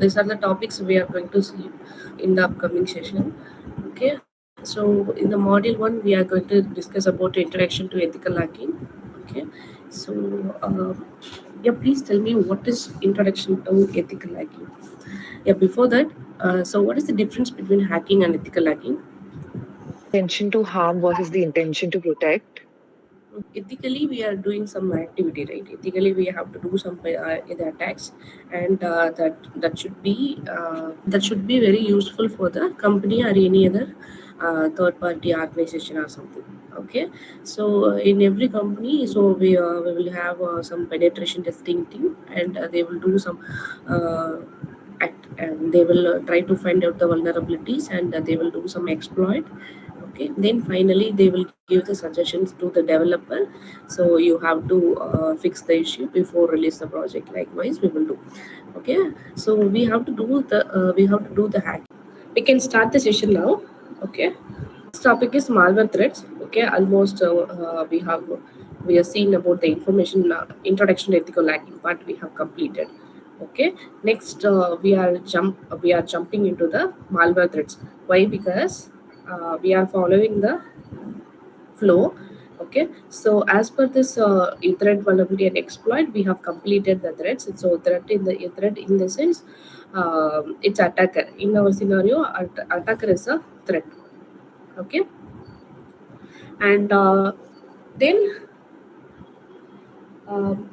these are the topics we are going to see in the upcoming session. Okay, so in the module 1 we are going to discuss about introduction to ethical hacking. Okay, so yeah, please tell me what is introduction to ethical hacking. Yeah, before that, so what is the difference between hacking and ethical hacking? Intention to harm versus the intention to protect. Ethically we are doing some activity, right? Ethically we have to do some the attacks, and that should be very useful for the company or any other third party organization or something. Okay, so in every company, so we will have some penetration testing team, and they will do some uh, act, and they will try to find out the vulnerabilities, and they will do some exploit. Okay, then finally they will give the suggestions to the developer, so you have to fix the issue before release the project. Likewise we will do. Okay, so we have to do the hack. We can start the session now. Okay, this topic is malware threats. Okay, almost we are seeing about the information introduction to ethical hacking part we have completed. Okay, next we are jumping into the malware threats. Why? Because we are following the flow. Okay, so as per this threat vulnerability and exploit, we have completed the threats. So threat in the sense, it's attacker. In our scenario, attacker is a threat. Okay, and then um,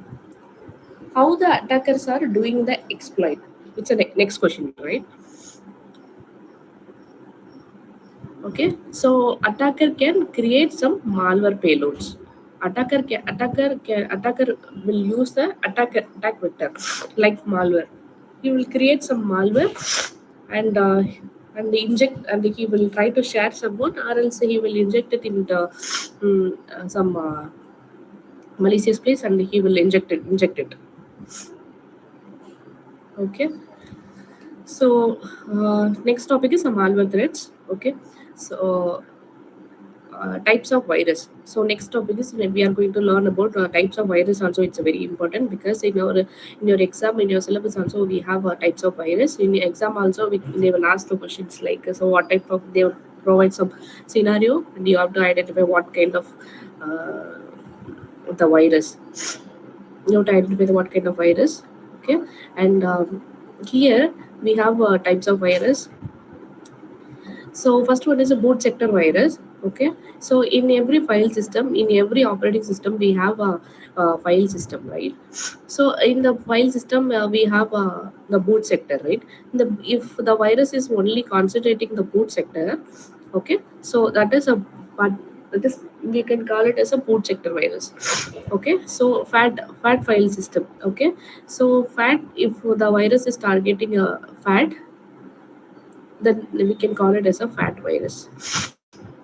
how the attackers are doing the exploit? It's a next question, right? Okay, so attacker can create some malware payloads. Attacker will use the attack vector like malware. He will create some malware, and he will try to share someone, or else he will inject it into some malicious place, and he will inject it. Okay, so next topic is malware threats. Okay, so types of virus. So next topic is when we are going to learn about types of virus. Also, it's very important because in your exam, in your syllabus also we have types of virus. In the exam also they will ask the questions like, so what type of, they will provide some scenario, and you have to identify what kind of the virus. You have to identify what kind of virus. Okay, and here we have types of virus. So first one is a boot sector virus. Okay, so in every file system, in every operating system, we have a file system, right? So in the file system, we have the boot sector, right? If the virus is only concentrating the boot sector, okay, so that is a part. That is, we can call it as a boot sector virus. Okay, so fat file system. Okay, so fat, if the virus is targeting a fat, then we can call it as a fat virus.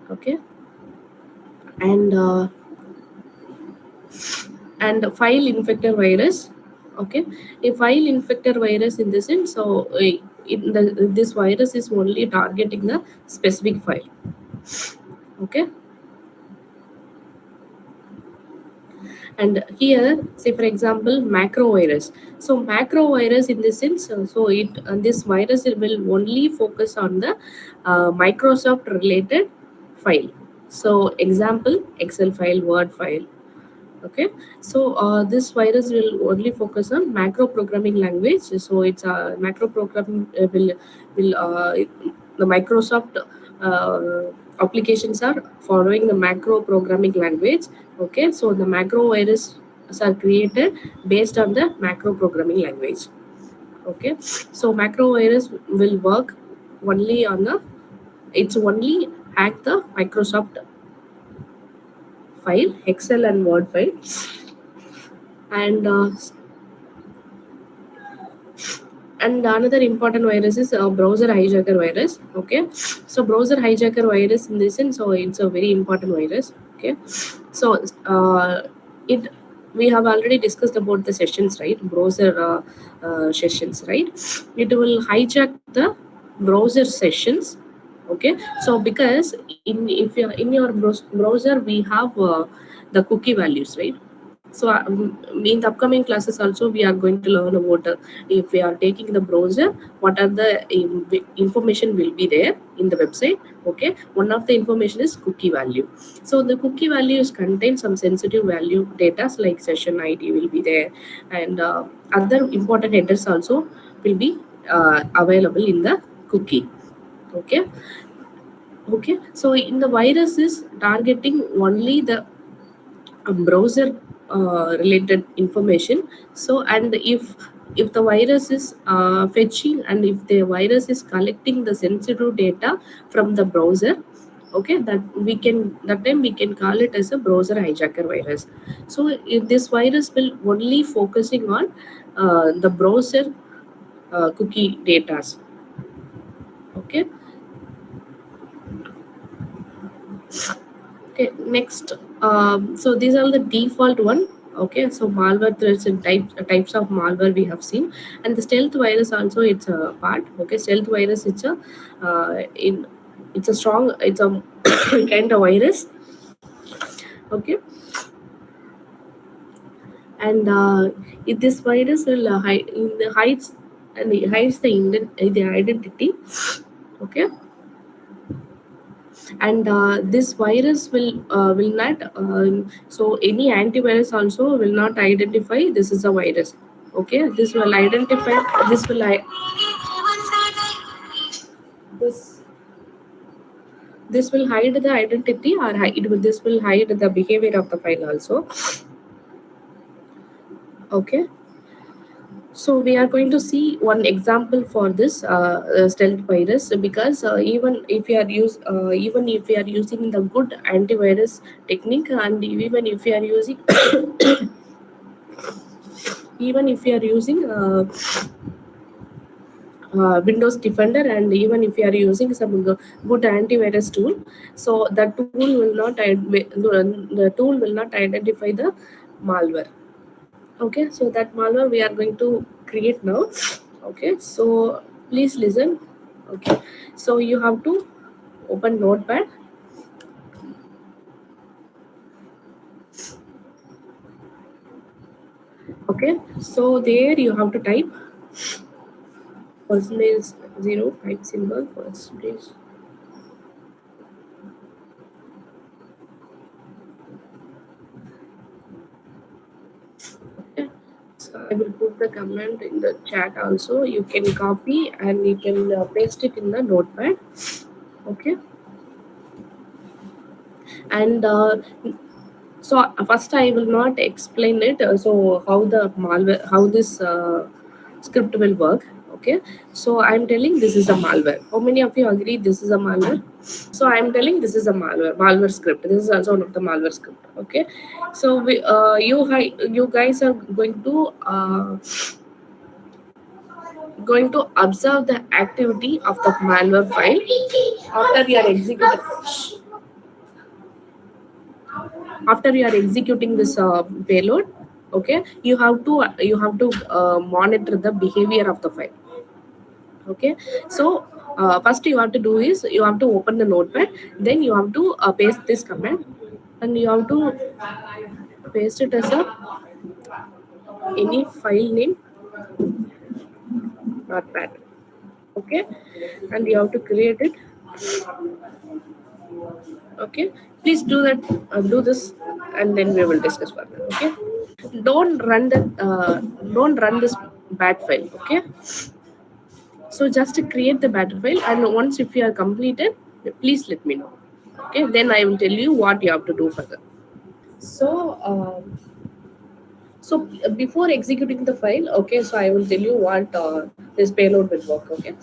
Okay, and file infector virus. Okay, a file infector virus in the sense, so this virus is only targeting the specific file. Okay, and here, say for example, macro virus. So macro virus in this sense, so this virus will only focus on the Microsoft related file. So example, Excel file, Word file. Okay, so this virus will only focus on macro programming language. So it's macro programming will the Microsoft applications are following the macro programming language. Okay, so the macro viruses are created based on the macro programming language. Okay, so macro virus will work only on the, it's only hack the Microsoft file, Excel and Word file, and another important virus is browser hijacker virus. Okay, so browser hijacker virus in this sense, so it's a very important virus. Okay, so it we have already discussed about the sessions, right? Browser sessions, right? It will hijack the browser sessions. Okay, so because in if you're in your browser we have the cookie values, right? So in the upcoming classes also we are going to learn about if we are taking the browser, what are the information will be there in the website. Okay, one of the information is cookie value. So the cookie values contain some sensitive value data like session id will be there, and other important headers also will be available in the cookie. Okay. Okay, so in the virus is targeting only the browser related information. So and if the virus is fetching, and if the virus is collecting the sensitive data from the browser, okay, that time we can call it as a browser hijacker virus. So if this virus will only focusing on the browser cookie datas. Okay. Okay, next. So these are the default one. Okay, so malware threats and types of malware we have seen, and the stealth virus also it's a part. Okay, stealth virus it's a strong, it's a kind of virus. Okay, and if this virus will hides, and it hides the identity. Okay, and this virus will not so any antivirus also will not identify this is a virus. Okay, this will identify, this will this this will hide the identity, or this will hide the behavior of the file also. Okay, so we are going to see one example for this stealth virus, because even if we are using the good antivirus technique, and even if we are using even if you are using Windows Defender, and even if you are using some good antivirus tool, so the tool will not the tool will not identify the malware. Okay, so that malware we are going to create now. Okay, so please listen. Okay, so you have to open Notepad. Okay, so there you have to type percentage zero, type symbol percentage. Okay. So I will put the comment in the chat also. You can copy and you can paste it in the notepad. Okay. And so first I will not explain it. So how the malware, how this script will work. Okay. So I'm telling this is a malware. How many of you agree this is a malware? So I'm telling this is a malware script. This is also one of the malware script. Okay. So you guys are going to observe the activity of the malware file after you are executing this payload. Okay, you have to monitor the behavior of the file. Okay, so first you have to do is you have to open the notepad, then you have to paste this command, and you have to paste it as a any file name, notepad. Okay, and you have to create it. Okay, please do that, do this, and then we will discuss further. Okay, don't run this bad file. Okay, so just create the bad file, and once if you are completed, please let me know. Okay, then I will tell you what you have to do further. So before executing the file, okay, so I will tell you what this payload will work. Okay,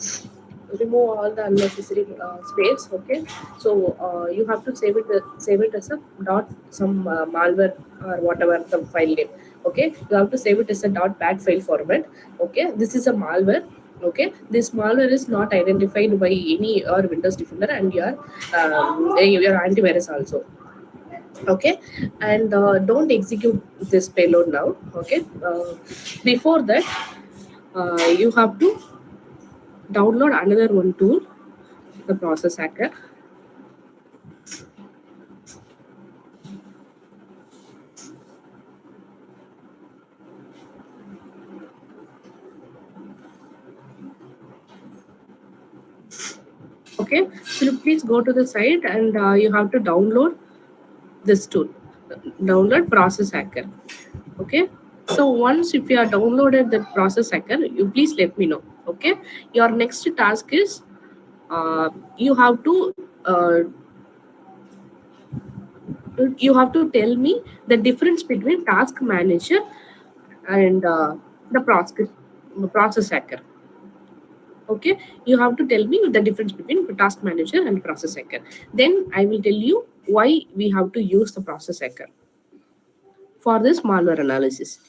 remove all the unnecessary space. Okay, so you have to save it as a dot some malware or whatever the file name. Okay, you have to save it as a dot bat file format. Okay, this is a malware. Okay, this malware is not identified by any or Windows Defender, and your antivirus also. Okay, and don't execute this payload now. Okay, before that you have to download another one tool, the process hacker. Okay, so you please go to the site and you have to download this tool, download Process Hacker. Okay, so once if you are downloaded the Process Hacker, you please let me know. Okay, your next task is you have to uh, tell me the difference between task manager and the process hacker. Okay, you have to tell me the difference between task manager and process hacker. Then I will tell you why we have to use the process hacker for this malware analysis.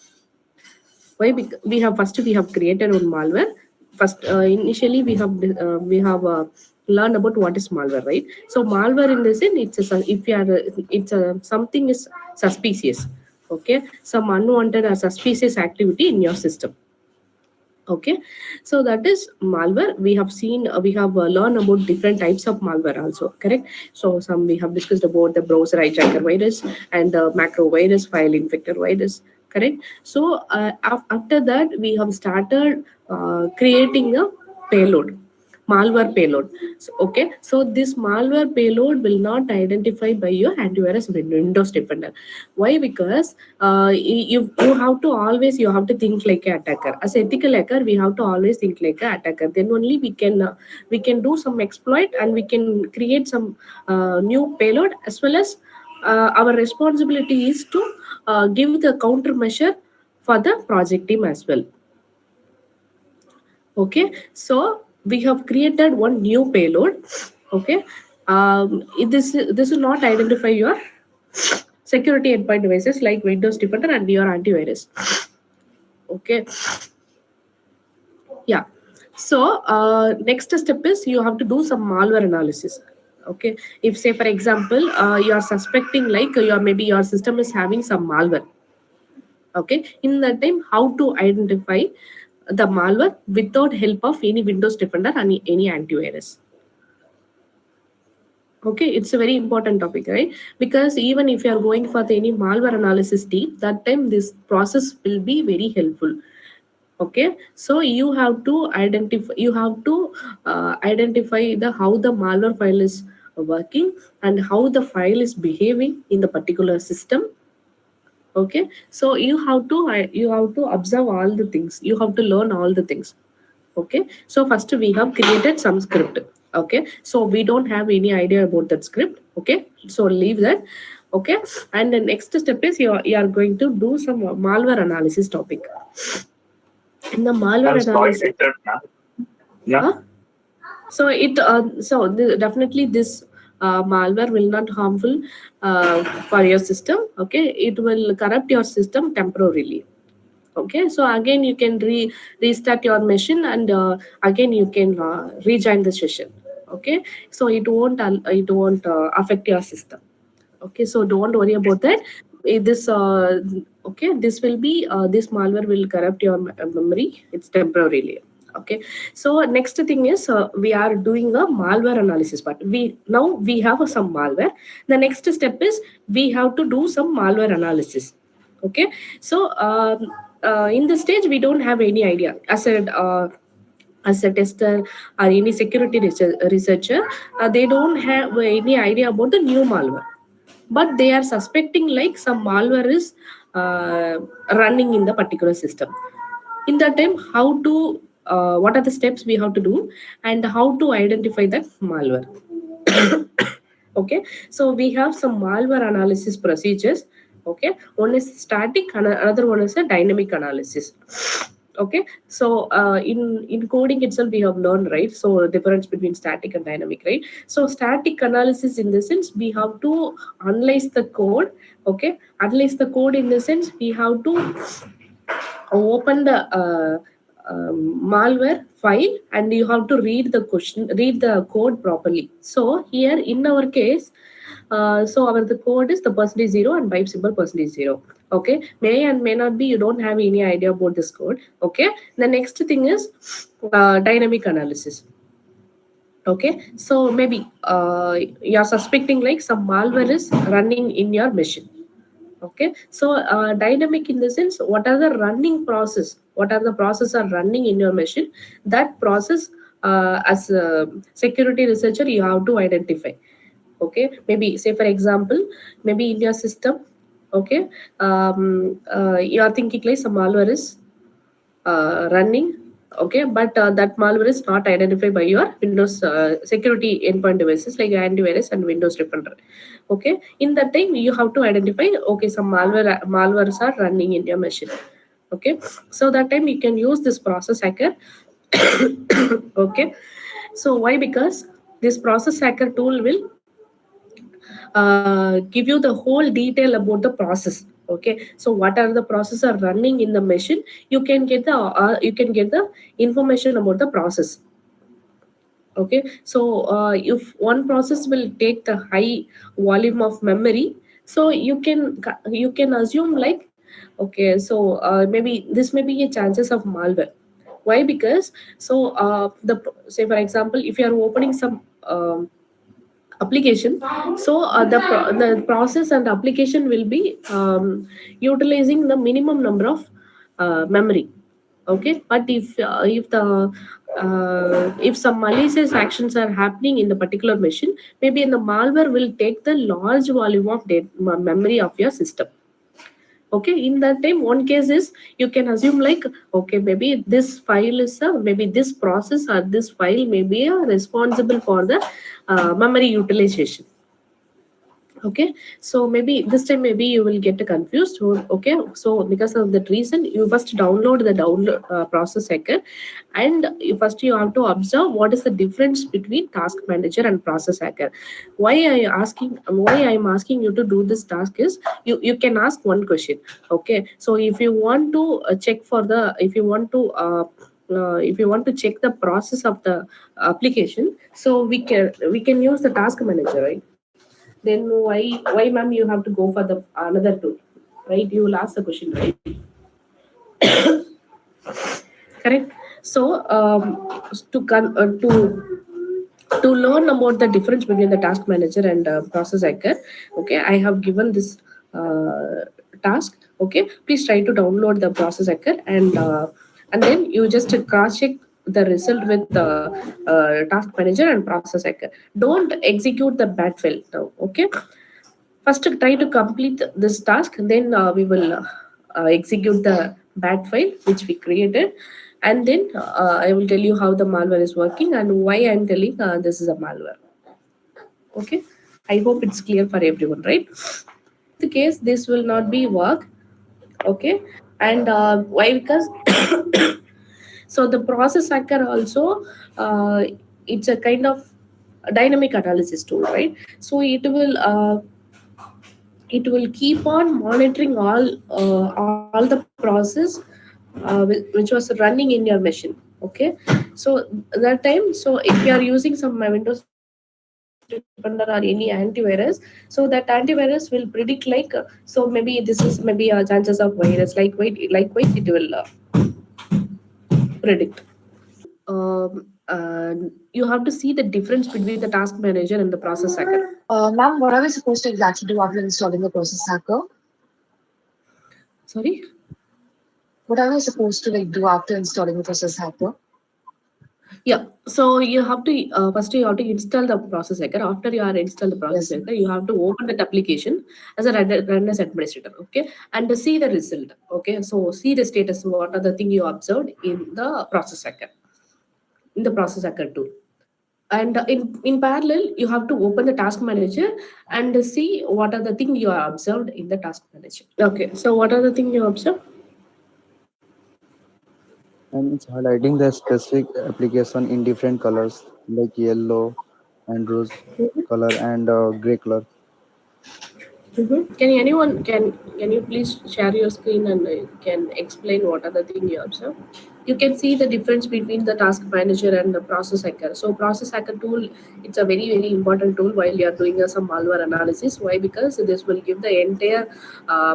Why? Because we have created one malware. First, initially we have learned about what is malware, right? So malware in this sense, if you are it's a something is suspicious. Okay, some unwanted or suspicious activity in your system. Okay, so that is malware. We have seen we have learned about different types of malware also, correct? So some we have discussed about the browser hijacker virus and the macro virus, file infector virus, correct? So after that we have started creating a payload, malware payload. So, okay, so this malware payload will not identify by your antivirus Windows Defender. Why? Because you have to always you have to think like an attacker. As ethical hacker, we have to always think like an attacker. Then only we can do some exploit and we can create some new payload, as well as our responsibility is to give the countermeasure for the project team as well. Okay, so we have created one new payload. Okay, this will not identify your security endpoint devices like Windows Defender and your antivirus. Okay, yeah. So next step is you have to do some malware analysis. Okay, if say for example you are suspecting like your maybe your system is having some malware. Okay, in that time how to identify the malware without help of any Windows Defender and any antivirus. Okay, it's a very important topic, right? Because even if you are going for the any malware analysis team, that time this process will be very helpful. Okay, so you have to identify the how the malware file is working and how the file is behaving in the particular system. Okay, so you have to observe all the things, you have to learn all the things. Okay, so first we have created some script. Okay, so we don't have any idea about that script. Okay, so leave that. Okay, and the next step is you are going to do some malware analysis topic. In the malware analysis, Yeah. huh? So definitely this malware will not harmful for your system. Okay, it will corrupt your system temporarily. Okay, so again you can restart your machine and again you can rejoin the session. Okay, so it won't affect your system. Okay, so don't worry about that. This okay, this will be this malware will corrupt your memory. It's temporarily. Okay, so next thing is we are doing a malware analysis part. We have some malware. The next step is we have to do some malware analysis. Okay, so in this stage we don't have any idea as a tester or any security researcher. They don't have any idea about the new malware, but they are suspecting like some malware is uh, running in the particular system. In that time how to what are the steps we have to do and how to identify that malware. Okay, so we have some malware analysis procedures. Okay, one is static and another one is a dynamic analysis. Okay, so in coding itself we have learned, right? So the difference between static and dynamic, right? So static analysis in the sense we have to analyze the code. Okay, analyze the code in the sense we have to open the malware file and you have to read the code properly. So here in our case, so our the code is the percentage zero and byte symbol percentage zero. Okay, may and may not be, you don't have any idea about this code. Okay, the next thing is dynamic analysis. Okay, so maybe you're suspecting like some malware is running in your machine. Okay, so dynamic in the sense what are the running process, what are the process are running in your machine, that process as a security researcher, you have to identify. Okay, maybe say for example, maybe in your system, okay, you are thinking like some malware is running, okay, but that malware is not identified by your Windows security endpoint devices like antivirus and Windows Defender. Okay, in that time you have to identify, okay, some malwares are running in your machine. Okay, so that time you can use this process hacker. Okay, so why? Because this process hacker tool will give you the whole detail about the process. Okay, so what are the processes are running in the machine, you can get the information about the process. Okay, so if one process will take the high volume of memory, so you can assume like, okay, so maybe this may be a chances of malware. Why? Because so the say for example, if you are opening some application, so the process and application will be utilizing the minimum number of memory. Okay, but if some malicious actions are happening in the particular machine, maybe in the malware will take the large volume of memory of your system. Okay, in that time one case is you can assume like, okay, maybe this file is maybe this process or this file may be responsible for the memory utilization. Okay, so maybe this time maybe you will get confused. Okay, so because of that reason, you first download the download process hacker, and you have to observe what is the difference between task manager and process hacker. Why I am asking you to do this task is, you can ask one question. Okay, so if you want to check for the if you want to check the process of the application, so we can use the task manager, right? Then why ma'am you have to go for the another tool, right? You will ask the question, right? Correct. So to learn about the difference between the task manager and process hacker, okay, I have given this task. Okay, please try to download the process hacker, and then you just cross check the result with the task manager and process hacker. Don't execute the bad file now. Okay, first try to complete this task, then we will execute the bad file which we created, and then I will tell you how the malware is working and why I'm telling this is a malware. Okay, I hope it's clear for everyone, right? The case this will not be work. Okay, and why? Because so the process hacker also, it's a kind of dynamic analysis tool, right? So it will keep on monitoring all the process which was running in your machine. Okay, so that time, so if you are using some Windows Defender or any antivirus, so that antivirus will predict like so maybe this is maybe chances of virus like it will predict. You have to see the difference between the task manager and the process hacker. Ma'am, what are we supposed to exactly do after installing the process hacker? Sorry. What are we supposed to like do after installing the process hacker? Yeah, so you have to first you have to install the process hacker. After you are installed the process Yes. hacker, you have to open that application as a run as administrator. Okay, and see the result. Okay, so see the status. What are the thing you observed in the process hacker, in the process hacker tool. And in parallel, you have to open the task manager and see what are the thing you are observed in the task manager. Okay, so what are the thing you observe? And it's highlighting the specific application in different colors like yellow and rose color and gray color. Can anyone can you please share your screen and can explain what are the thing you observe? You can see the difference between the task manager and the process hacker. So process hacker tool, it's a very important tool while you are doing some malware analysis. Why? Because this will give the entire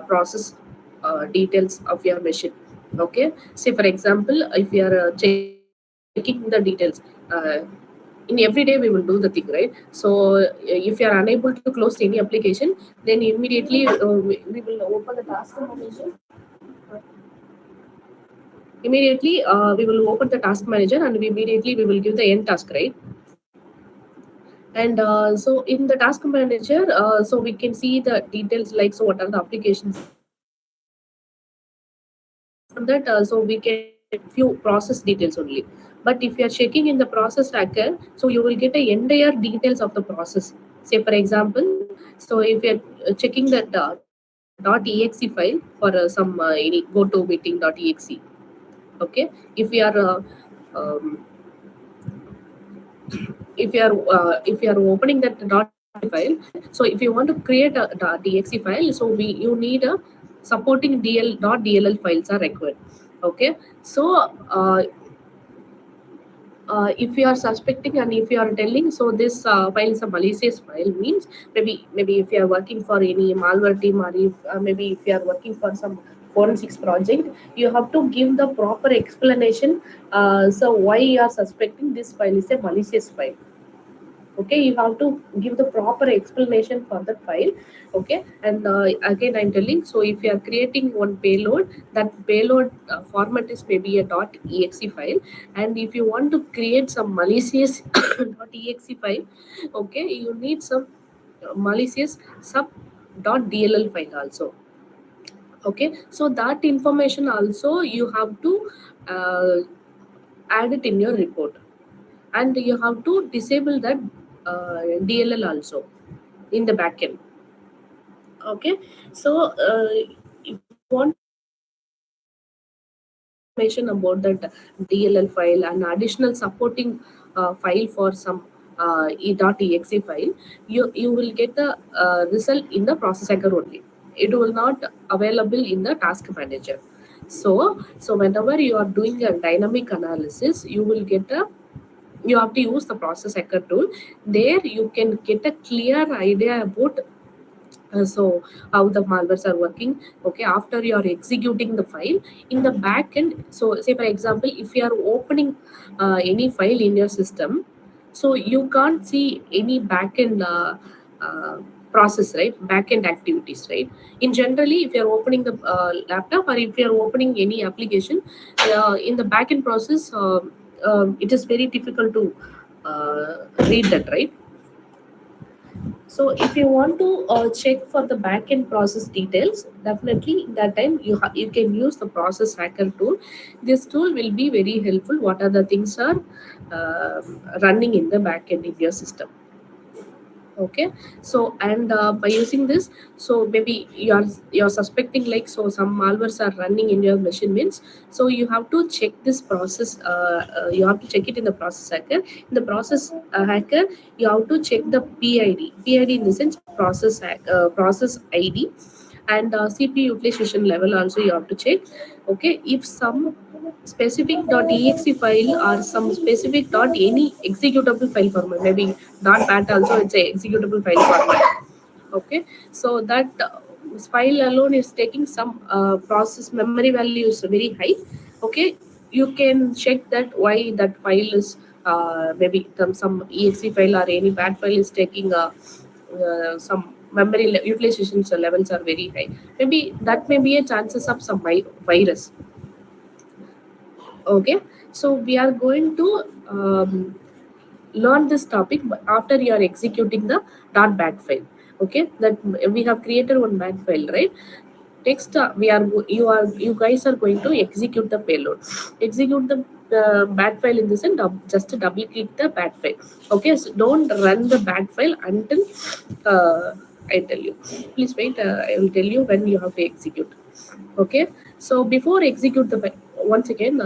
process details of your machine. Okay, say for example, if you are checking the details, in every day we will do the thing, right? So if you are unable to close any application, then immediately we will open the task manager. Immediately we will open the task manager and immediately we will give the end task, right? And so in the task manager, so we can see the details, like so what are the applications are there. Apart from that, so we can check few process details only. But if you are checking in the process tracker, so you will get the entire details of the process. Say for example, so if you are checking that .exe file for some any goToMeeting.exe, okay. If we are um, if you are opening that .exe file, so if you want to create a .exe file, so you need a supporting .dll files are required, okay. So if you are suspecting and if you are telling, so this file is a malicious file, means maybe if you are working for any malware team, or if maybe if you are working for some forensics project, you have to give the proper explanation. So why you are suspecting this file is a malicious file, okay. You have to give the proper explanation for that file, okay. And again I'm telling, so if you are creating one payload, that payload format is maybe a .exe file. And if you want to create some malicious .exe file, okay, you need some malicious sub.dll file also, okay. So that information also you have to uh, add it in your report, and you have to disable that DLL also in the backend. Okay, so if you want to know more information about that DLL file and additional supporting file for some .exe file, you will get the result in the process hacker only. It will not available in the task manager. So whenever you are doing a dynamic analysis, you have to use the process hacker tool. There you can get a clear idea about so how the malwares are working, okay. After you are executing the file in the back end, so say for example if you are opening any file in your system, so you can't see any backend uh, process, right? Backend activities, right? In generally, if you are opening the laptop or if you are opening any application in the backend process, it is very difficult to read that, right? So if you want to check for the backend process details, definitely that time you can use the process hacker tool. This tool will be very helpful. What are the things are uh, running in the backend in your system? Okay. So and by using this, so maybe you're suspecting like so some malwares are running in your machine, means so you have to check this process. You have to check it in the process hacker. In the process hacker, you have to check the PID in the sense process ID, and CPU utilization level also you have to check. Okay, if some specific .exe file or some specific .any executable file format, maybe .bat also it's a executable file format. Okay, so that file alone is taking some process memory value is very high. Okay, you can check that why that file is maybe some exe file or any bad file is taking some utilization levels are very high. Maybe that may be a chances of some virus. Okay, so we are going to learn this topic after you are executing the .bat file. Okay, that we have created one bat file, right? Next, you guys are going to execute the payload. Execute the bat file in this and just double click the bat file. Okay, so don't run the bat file until I tell you. Please wait. I will tell you when you have to execute. Okay, so before execute the once again,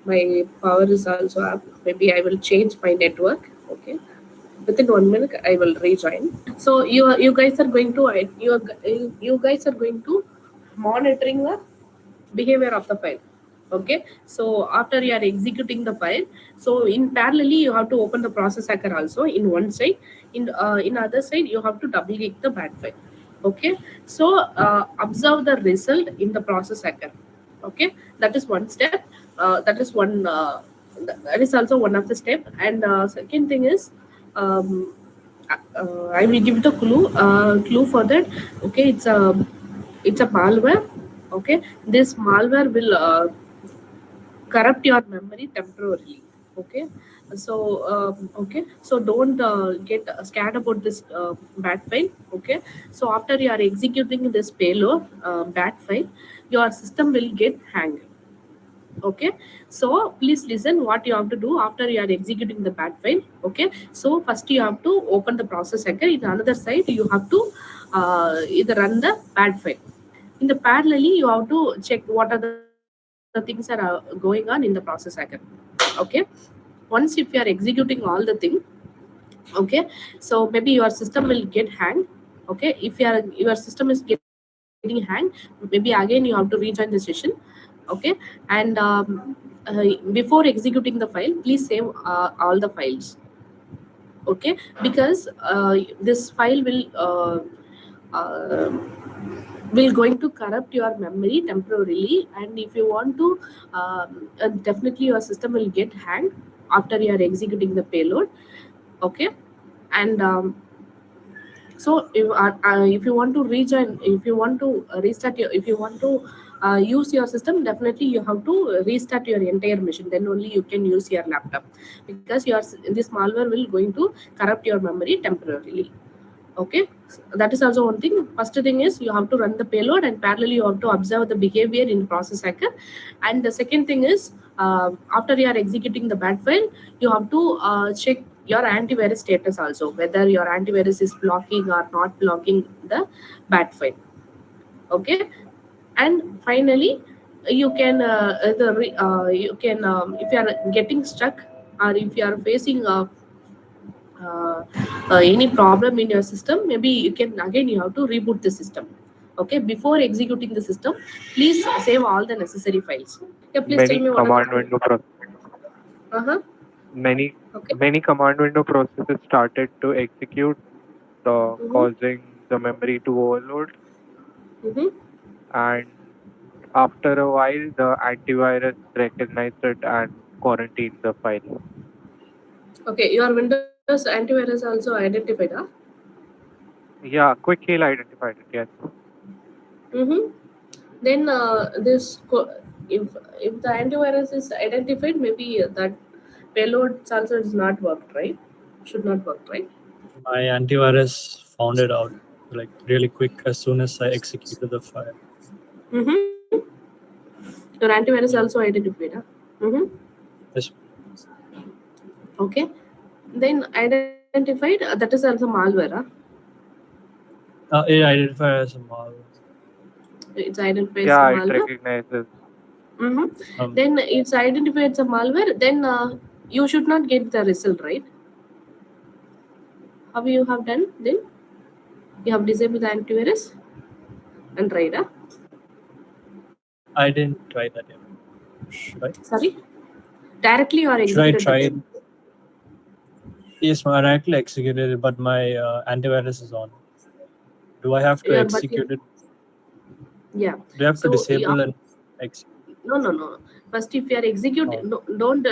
my power is also up. Maybe I will change my network. Okay, within 1 minute I will rejoin. So you guys are going to you guys are going to monitoring the behavior of the file. Okay, so after you are executing the file, so in parallelly you have to open the process hacker also in one side. In other side you have to double click the bat file. Okay, so observe the result in the process hacker. Okay, that is one step. That is one that is also one of the step. And second thing is, um, I will give the clue for that. Okay, it's a malware. Okay, this malware will corrupt your memory temporarily. Okay, so don't get scared about this bad file. Okay, so after you are executing this payload bad file, your system will get hanged. Okay, so please listen what you have to do after you are executing the bad file. Okay, so first you have to open the process hacker. In another side you have to either run the bad file. In the parallelly you have to check what are the things that are going on in the process hacker. Okay, once if you are executing all the thing, okay, so maybe your system will get hanged. Okay, if your system is getting hanged, maybe again you have to rejoin the session. Okay, and before executing the file, please save all the files. Okay, because this file uh, will going to corrupt your memory temporarily, and if you want to definitely your system will get hanged after you are executing the payload. Okay, and if you want to rejoin, if you want to restart your, if you want to use your system, definitely you have to restart your entire machine, then only you can use your laptop, because this malware will going to corrupt your memory temporarily. Okay, so that is also one thing. First thing is you have to run the payload, and parallelly you have to observe the behavior in process hacker. And the second thing is, after you are executing the bad file, you have to check your antivirus status also, whether your antivirus is blocking or not blocking the bad file. Okay, and finally you can you can if you are getting stuck, or if you are facing uh, any problem in your system, maybe you can again you have to reboot the system. Okay, before executing the system, please save all the necessary files. Yeah, please tell Many me what are command the. window pro- Uh-huh. many Okay. many command window processes started to execute, Mm-hmm. causing the memory to overload. Mm-hmm. And after a while, the antivirus recognized it and quarantined the file. Okay, your Windows antivirus also identified, huh? Yeah, Quick Heal identified it. Yes. Mm-hmm. Then if the antivirus is identified, maybe that payload also is not worked, right? Should not work, right? My antivirus found it out like really quick as soon as I executed the file. Mm-hmm. Your antivirus Yeah. also identified, huh? Mm-hmm. Yes. Okay. Then identified, that is also malware, huh? It identified as a malware. It's identified as a Yeah, it malware. recognizes. Mm-hmm. Then it's identified as a malware. Then you should not get the result, right? How you have done then? You have disabled the antivirus and tried, huh? I didn't try that yet. Should I? Sorry? Directly you are Should I executed try the it? Yes, I directly executed it, but my antivirus is on. Do I have to yeah, but execute it? yeah. Do I have to So disable and execute? no. First, if you are Oh. executing, no, don't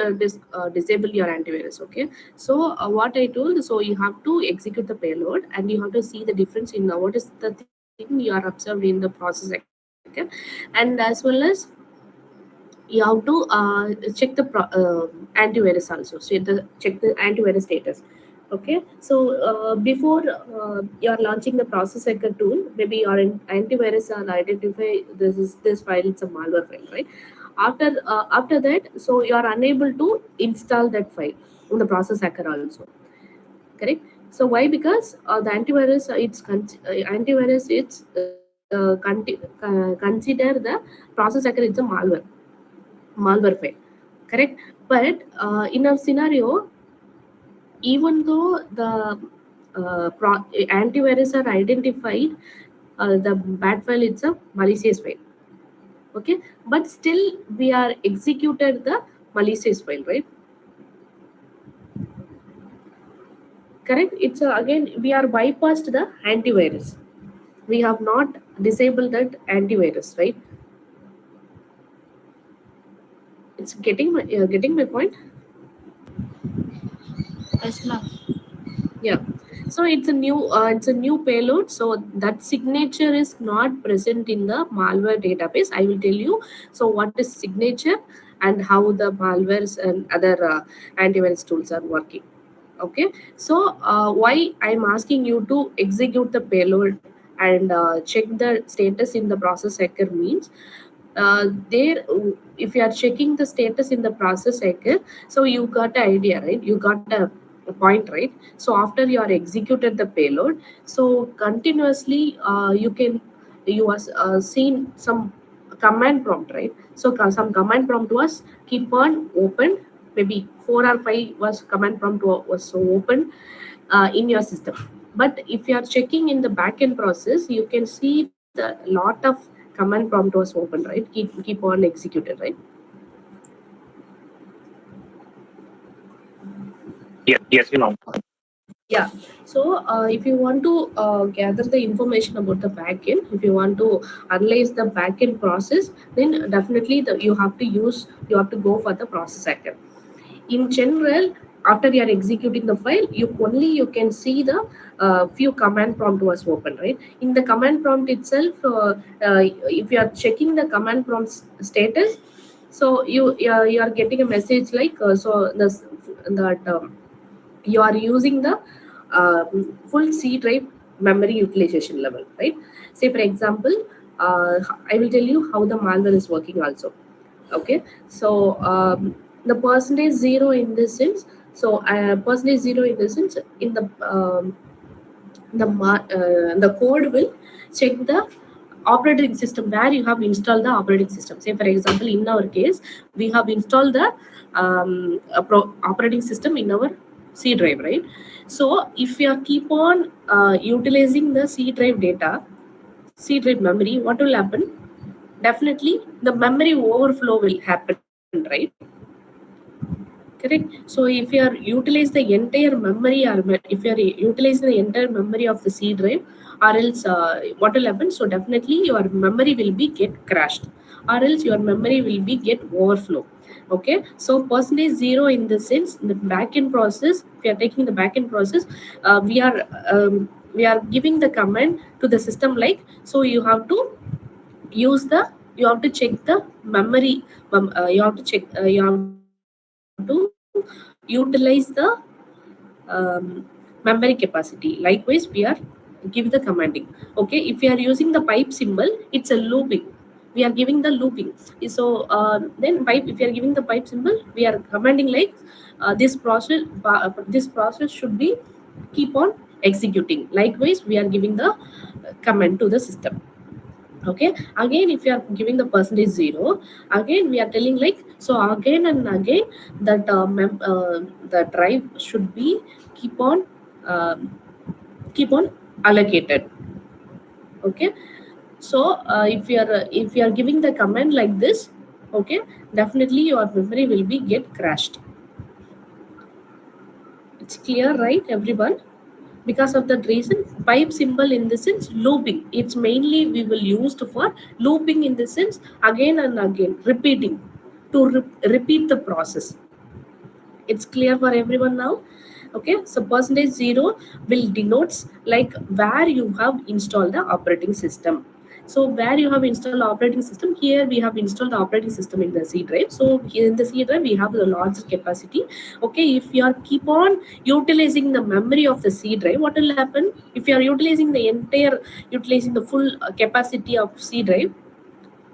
disable your antivirus. Okay. So what I told, so you have to execute the payload, and you have to see the difference in what is the thing you are observed in the process sector, and as well as you have to check the antivirus also. So check the antivirus status. Okay, so before you are launching the process hacker tool, maybe your antivirus will identify this file, it's a malware file, right? After that, so you are unable to install that file in the process hacker also. Correct. So why? Because the antivirus antivirus it's consider the process hacker, it's a malware file. Correct. But in a scenario, even though the antivirus are identified, the bad file it's a malicious file. Okay, but still we are executed the malicious file, right? Correct. It's again we are bypassed the antivirus. We have not disabled that antivirus, right? It's getting my point. Yes, ma'am. Yeah, so it's a new payload, so that signature is not present in the malware database. I will tell you. So what is signature? and how the malwares and other antivirus tools are working. Okay, so why I'm asking you to execute the payload and check the status in the process hacker means there if you are checking the status in the process hacker, so you got an idea, right? You got a point, right? So after you are executed the payload, so continuously you are seen some command prompt, right? So some command prompt was keep on open, maybe 4 or 5 was command prompt was so open in your system. But if you are checking in the backend process, you can see the lot of command prompt was open, right? Keep on executed, right? Yes, you know. Yeah. So if you want to gather the information about the backend, if you want to analyze the backend process, then definitely you have to go for the process hacker. In general, after you are executing the file, you can see the few command prompt was open, right? In the command prompt itself, if you are checking the command prompt status, so you are getting a message like so this that you are using the full C drive memory utilization level, right? Say for example, I will tell you how the malware is working also. Okay, so the percentage zero in this sense, so percentage zero in this sense, in the code will check the operating system where you have installed the operating system. Say for example, in our case, we have installed the operating system in our C drive, right? So if you keep on utilizing the C drive data, C drive memory, what will happen? Definitely the memory overflow will happen, right? Correct. So if you are utilize the entire memory, or if you are utilizing the entire memory of the C drive, or else what will happen? So definitely your memory will be get crashed, or else your memory will be get overflow. Okay, so percentage zero in the sense the backend process. If you are taking the backend process, we are giving the command to the system like, so you have to use the you have to check the memory, you have to check you have to utilize the memory capacity. Likewise, we are give the commanding. Okay, if you are using the pipe symbol, it's a looping. We are giving the looping. So then pipe, if you are giving the pipe symbol, we are commanding like this process should be keep on executing. Likewise, we are giving the command to the system. Okay, again if you are giving the percentage zero, again we are telling like, so again and again that the drive should be keep on um, keep on allocated. Okay, so if you are giving the command like this, okay, definitely your memory will be get crashed. It's clear, right, everyone? Because of that reason, pipe symbol in the sense looping, it's mainly we will used for looping in the sense again and again repeating to repeat the process. It's clear for everyone now? Okay, so percentage zero will denotes like where you have installed the operating system. So where you have installed operating system, here we have installed the operating system in the C drive. So here in the C drive we have the larger capacity. Okay, if you are keep on utilizing the memory of the C drive, what will happen? If you are utilizing the full capacity of C drive,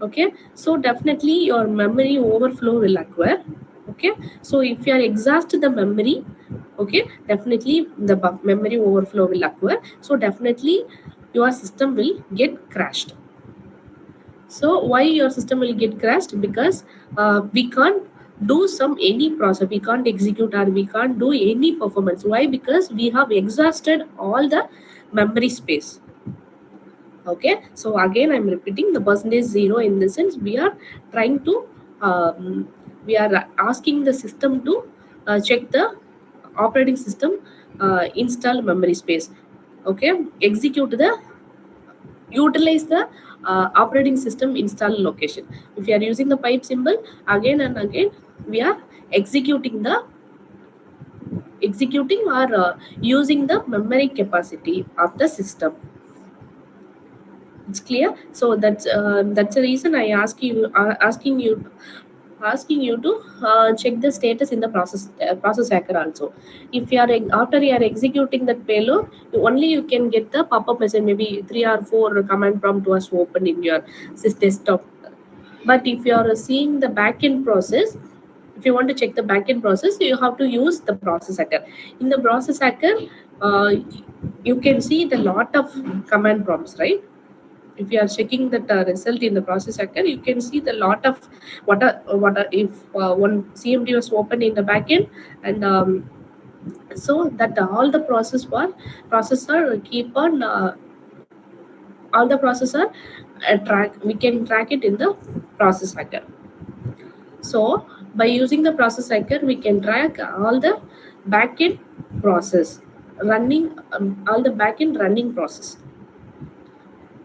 okay, so definitely your memory overflow will occur. Okay, so if you are exhaust the memory, okay, definitely the memory overflow will occur. So definitely your system will get crashed. So why your system will get crashed? Because we can't do some any process, we can't execute or we can't do any performance. Why? Because we have exhausted all the memory space. Okay, so again I'm repeating the percentage zero in the sense we are trying to we are asking the system to check the operating system install memory space. Okay, execute the utilize the operating system install location. If you are using the pipe symbol, again and again we are executing or using the memory capacity of the system. It's clear. So that's the reason I asking you asking you to check the status in the process hacker also. If you are after you are executing that payload, only you can get the pop-up message. Maybe 3 or 4 command prompt was open in your desktop. But if you are seeing the backend process, if you want to check the backend process, you have to use the process hacker. In the process hacker, uh, you can see the lot of command prompts, right? If you are checking that result in the process hacker, you can see the lot of what are if one CMD was open in the backend, and so that all the processor keep on all the processor track. We can track it in the process hacker. So by using the process hacker, we can track all the backend process running, all the backend running process.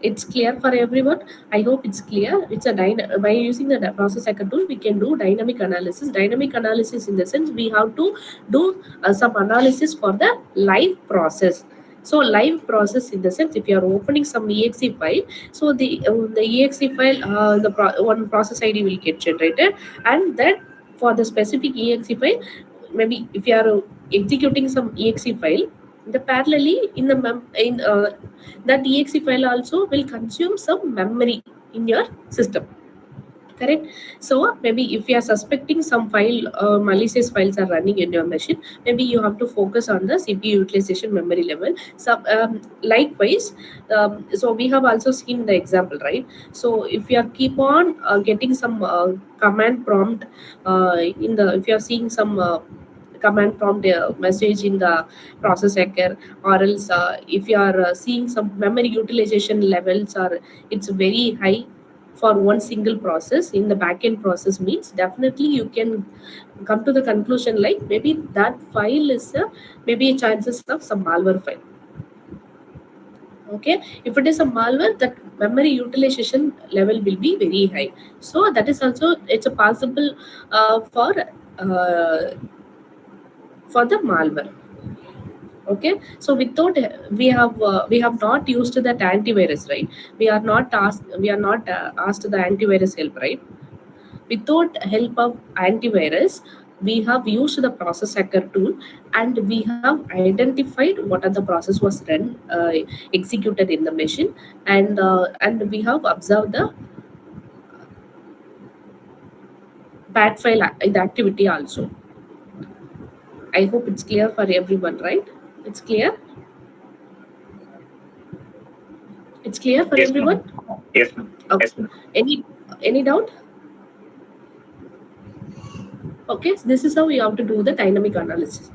It's clear for everyone. I hope it's clear. It's a by using the process hacker tool, we can do dynamic analysis. Dynamic analysis in the sense we have to do some analysis for the live process. So live process in the sense, if you are opening some exe file, so the exe file, one process ID will get generated, and that for the specific exe file, maybe if you are executing some exe file, the parallelly in the that exe file also will consume some memory in your system, correct? So maybe if you are suspecting some file, malicious files are running in your machine, maybe you have to focus on the CPU utilization memory level. So likewise, so we have also seen the example, right? So if you are keep on getting some command prompt in the, if you are seeing some command prompt message in the process hacker, or else if you are seeing some memory utilization levels are, it's very high for one single process in the backend process, means definitely you can come to the conclusion like maybe that file is maybe a chances of some malware file. Okay, if it is a malware, that memory utilization level will be very high. So that is also, it's a possible uh, for the malware. Okay, so without we have not used that antivirus, right? We are not asked the antivirus help, right? Without help of antivirus, we have used the process hacker tool, and we have identified what are the process was run, executed in the machine, and we have observed the bad file the activity also. I hope it's clear for everyone, right? It's clear. It's clear for everyone. Yes. Okay. Any doubt? Okay, so this is how we have to do the dynamic analysis,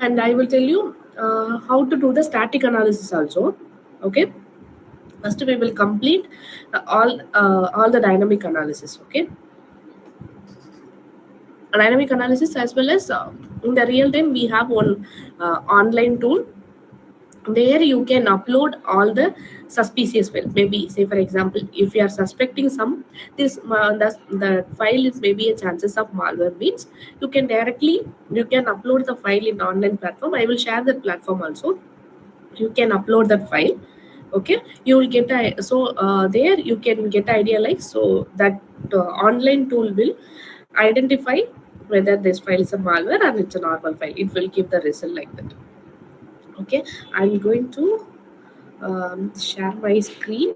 and I will tell you how to do the static analysis also. Okay, first we will complete all the dynamic analysis. Okay, dynamic analysis, as well as in the real time we have one online tool where you can upload all the suspicious file. Maybe say for example, if you are suspecting some this the file is maybe a chances of malware, means you can directly, you can upload the file in online platform. I will share that platform also. You can upload that file. Okay, you will get a, so there you can get idea like, so that online tool will identify whether this file is a malware or it's a normal file. It will give the result like that. Okay, I'm going to share my screen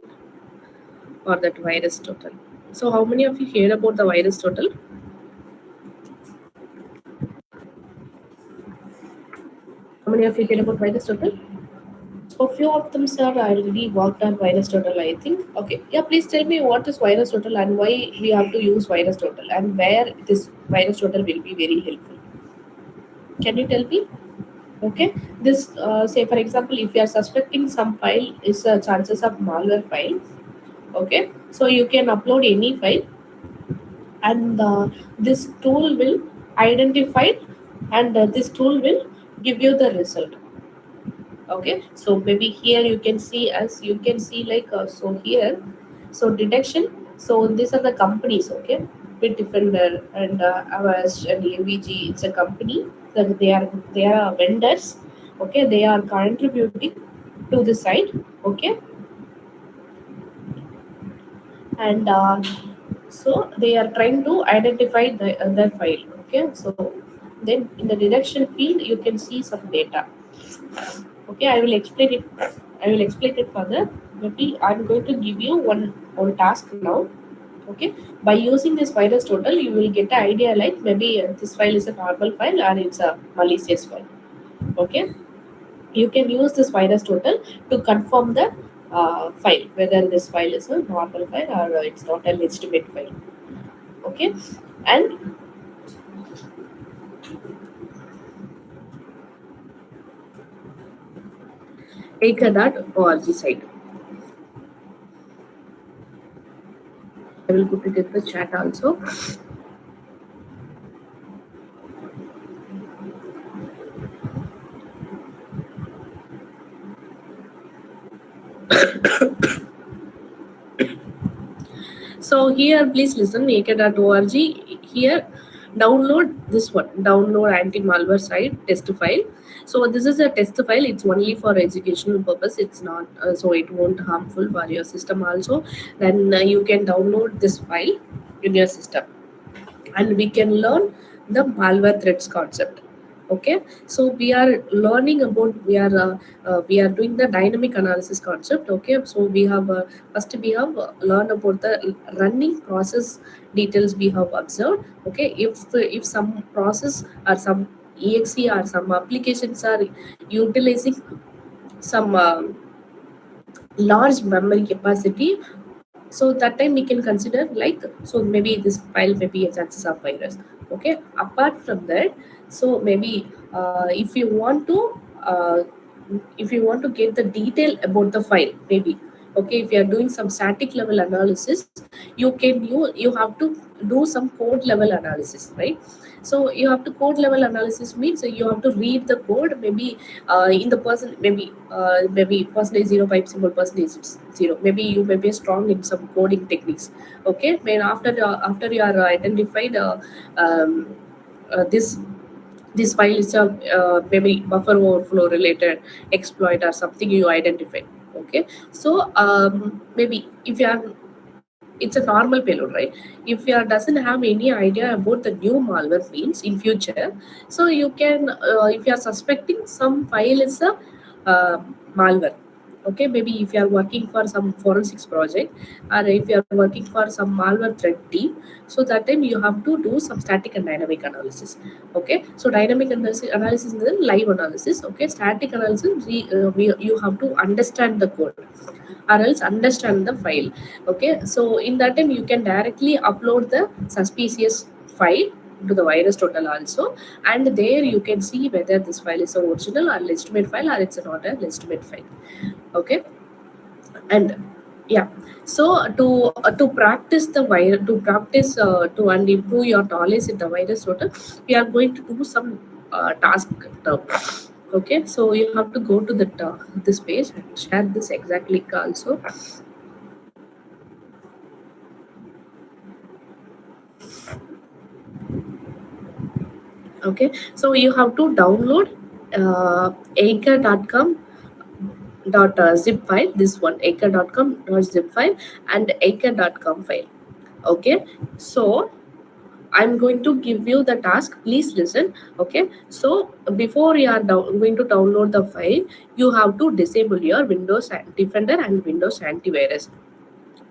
for that virus total. So how many of you heard about the virus total? How many of you heard about virus total? So few of them, sir, I already worked on virus total, I think. Okay, yeah, please tell me what is virus total and why we have to use virus total, and where this virus total will be very helpful. Can you tell me? Okay, this say for example, if you are suspecting some file is chances of malware file. Okay, so you can upload any file, and this tool will identify, and this tool will give you the result. Okay, so maybe here you can see, as you can see like so here, so detection, so these are the companies. Okay, Bitdefender and Avast and AVG, it's a company that they are vendors. Okay, they are contributing to the site. Okay, and So they are trying to identify the file. Okay, so then in the detection field you can see some data. Okay, I will explain it further. Maybe I'm going to give you one task now. Okay, by using this virus total, you will get an idea like maybe this file is a normal file or it's a malicious file. Okay, you can use this virus total to confirm the file whether this file is a normal file or it's not a legitimate file. Okay, and acre.org site. I will put it in the chat also. So here, please listen, acre.org. Here, download this one. Download anti-malware site test file. So this is a test file. It's only for educational purpose. It's not so it won't harmful for your system also. Then you can download this file in your system, and we can learn the malware threats concept. Okay, so we are doing the dynamic analysis concept. Okay, so we have first we have learned about the running process details we have observed. Okay, if some process or some exe or some applications are utilizing some large memory capacity, so that time we can consider like, so maybe this file maybe a chances of virus. Okay, apart from that, so maybe if you want to get the detail about the file, maybe, okay, if you are doing some static level analysis, you have to do some code level analysis, right? So you have to code level analysis means you have to read the code, maybe in the person, maybe percentage 0.5 symbol percentage zero, maybe you may be strong in some coding techniques. Okay, when after you are identified um, this file is a maybe buffer overflow related exploit or something you identify. Okay, so maybe if you are, it's a normal payload, right? If you doesn't have any idea about the new malware means in future, so you can if you are suspecting some file is a malware. Okay, maybe if you are working for some forensics project, or if you are working for some malware threat team, so that time you have to do some static and dynamic analysis. Okay, so dynamic analysis is the live analysis. Okay, static analysis you have to understand the code or else understand the file. Okay, so in that time you can directly upload the suspicious file to the virus total also, and there you can see whether this file is a original or legitimate file or it's not a legitimate file. Okay, and yeah, so to practice the virus, to practice to and improve your knowledge in the virus total, we are going to do some task now. Okay, so you have to go to this page and share this exact link also. Okay, so you have to download acre.com zip file, this one acre.com zip file and acre.com file. Okay, so I'm going to give you the task. Please listen. Okay, so before you are going to download the file, you have to disable your Windows Defender and Windows Antivirus.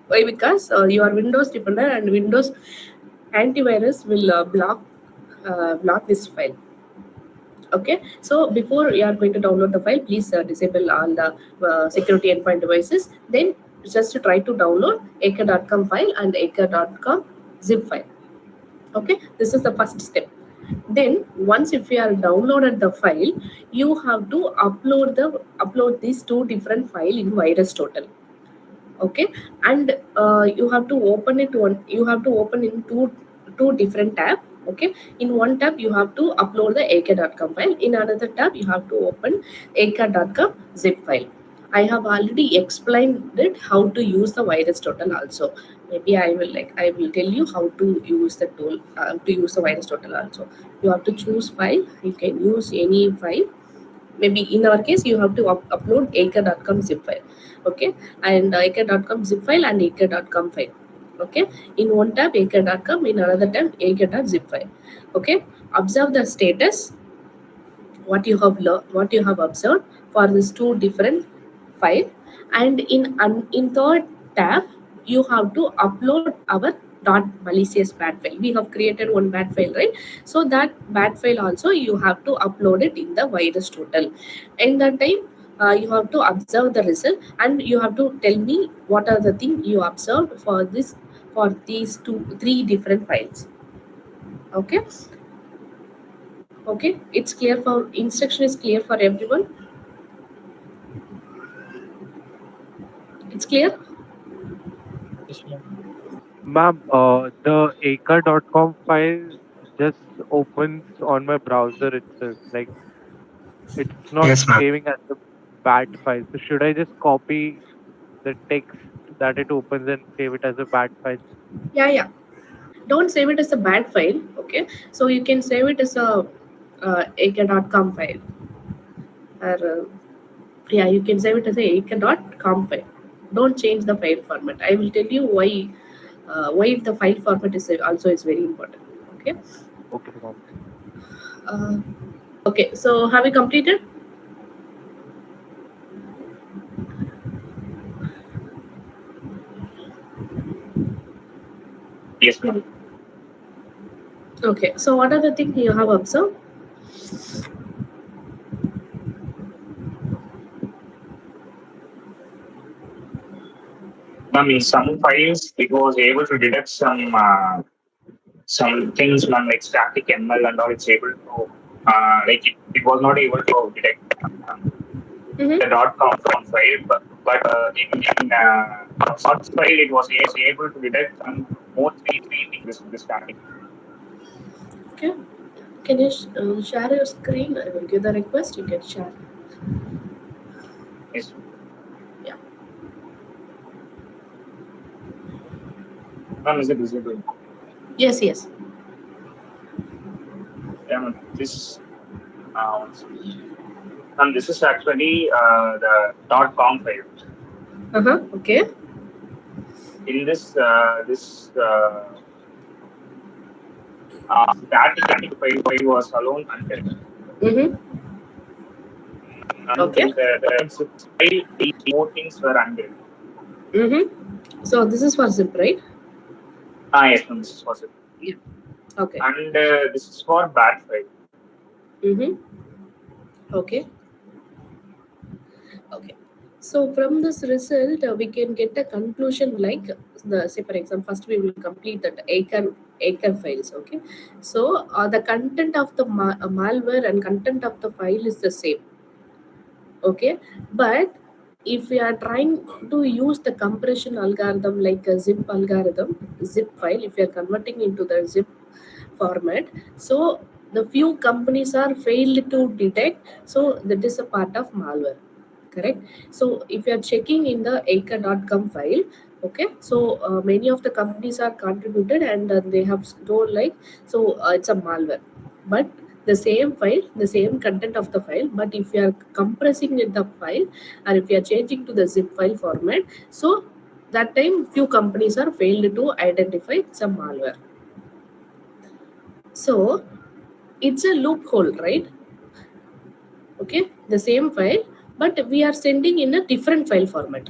Why? Because your Windows Defender and Windows Antivirus will block this file. Okay, so before you are going to download the file, please disable all the security endpoint devices. Then just try to download acre.com file and acre.com zip file. Okay, this is the first step. Then once if you are downloaded the file, you have to upload these two different file in virus total. Okay, and you have to open it one, you have to open in two different tab. Okay, in one tab you have to upload the acre.com file, in another tab you have to open acre.com zip file. I have already explained it how to use the virus total also. Maybe I will tell you how to use the tool to use the virus total also. You have to choose file, you can use any file. Maybe in our case you have to upload acre.com zip file. Okay, and acre.com zip file and acre.com file. Okay, in one tab ak.com, in another tab ak.zip file. Okay, observe the status, what you have what you have observed for these two different file, and in third tab you have to upload our malicious bad file. We have created one bad file, right? So that bad file also you have to upload it in the virus total. In that time you have to observe the result, and you have to tell me what are the things you observed for this, for these three different files. Okay, okay, it's clear for instruction is clear for everyone. It's clear. Yes, ma'am. Ma'am, the acre.com file just opens on my browser itself. Like it's not Yes, ma'am. saving as a bat file. So should I just copy the text that it opens and save it as a bat file? Yeah, yeah. Don't save it as a bad file. Okay, so you can save it as a acre.com file, or yeah, you can save it as a acre.com file. Don't change the file format. I will tell you why the file format is also is very important. Okay. Okay, ma'am. Uh, okay. So have we completed? Yes, ma'am. Okay. So what are the things you have observed? Ma'am, in some files, it was able to detect some things, ma'am, like static ML and all. It's able to it was not able to detect Mm-hmm. the .com file, but in source file, it was able to detect some more three things this static. Okay. Can you share your screen? I will give the request. You can share. Yes, Yeah. ma'am, is it visible? Yes. Yes. Yeah, ma'am, this ma'am, this is actually the .com file. Okay. In static file was alone until Mm-hmm. Okay. the zip file, these more things were until. Mm-hmm. So this is for zip, right? Yes, ma'am, this is possible. Yeah. Okay. And this is for bad file. Mm-hmm. Okay. Okay. So from this result, we can get a conclusion like the, say for example, first we will complete that acre files. Okay. So the content of the malware and content of the file is the same. Okay, but if we are trying to use the compression algorithm like a zip algorithm, zip file, if we are converting into the zip format, so the few companies are failed to detect, so that is a part of malware, correct? So if you are checking in the acre.com file, okay, so many of the companies are contributed, and they have told like, so it's a malware, but the same file, the same content of the file, but if you are compressing it the file, or if you are changing to the zip file format, so that time few companies are failed to identify some malware. So it's a loophole, right? Okay, the same file, but we are sending in a different file format,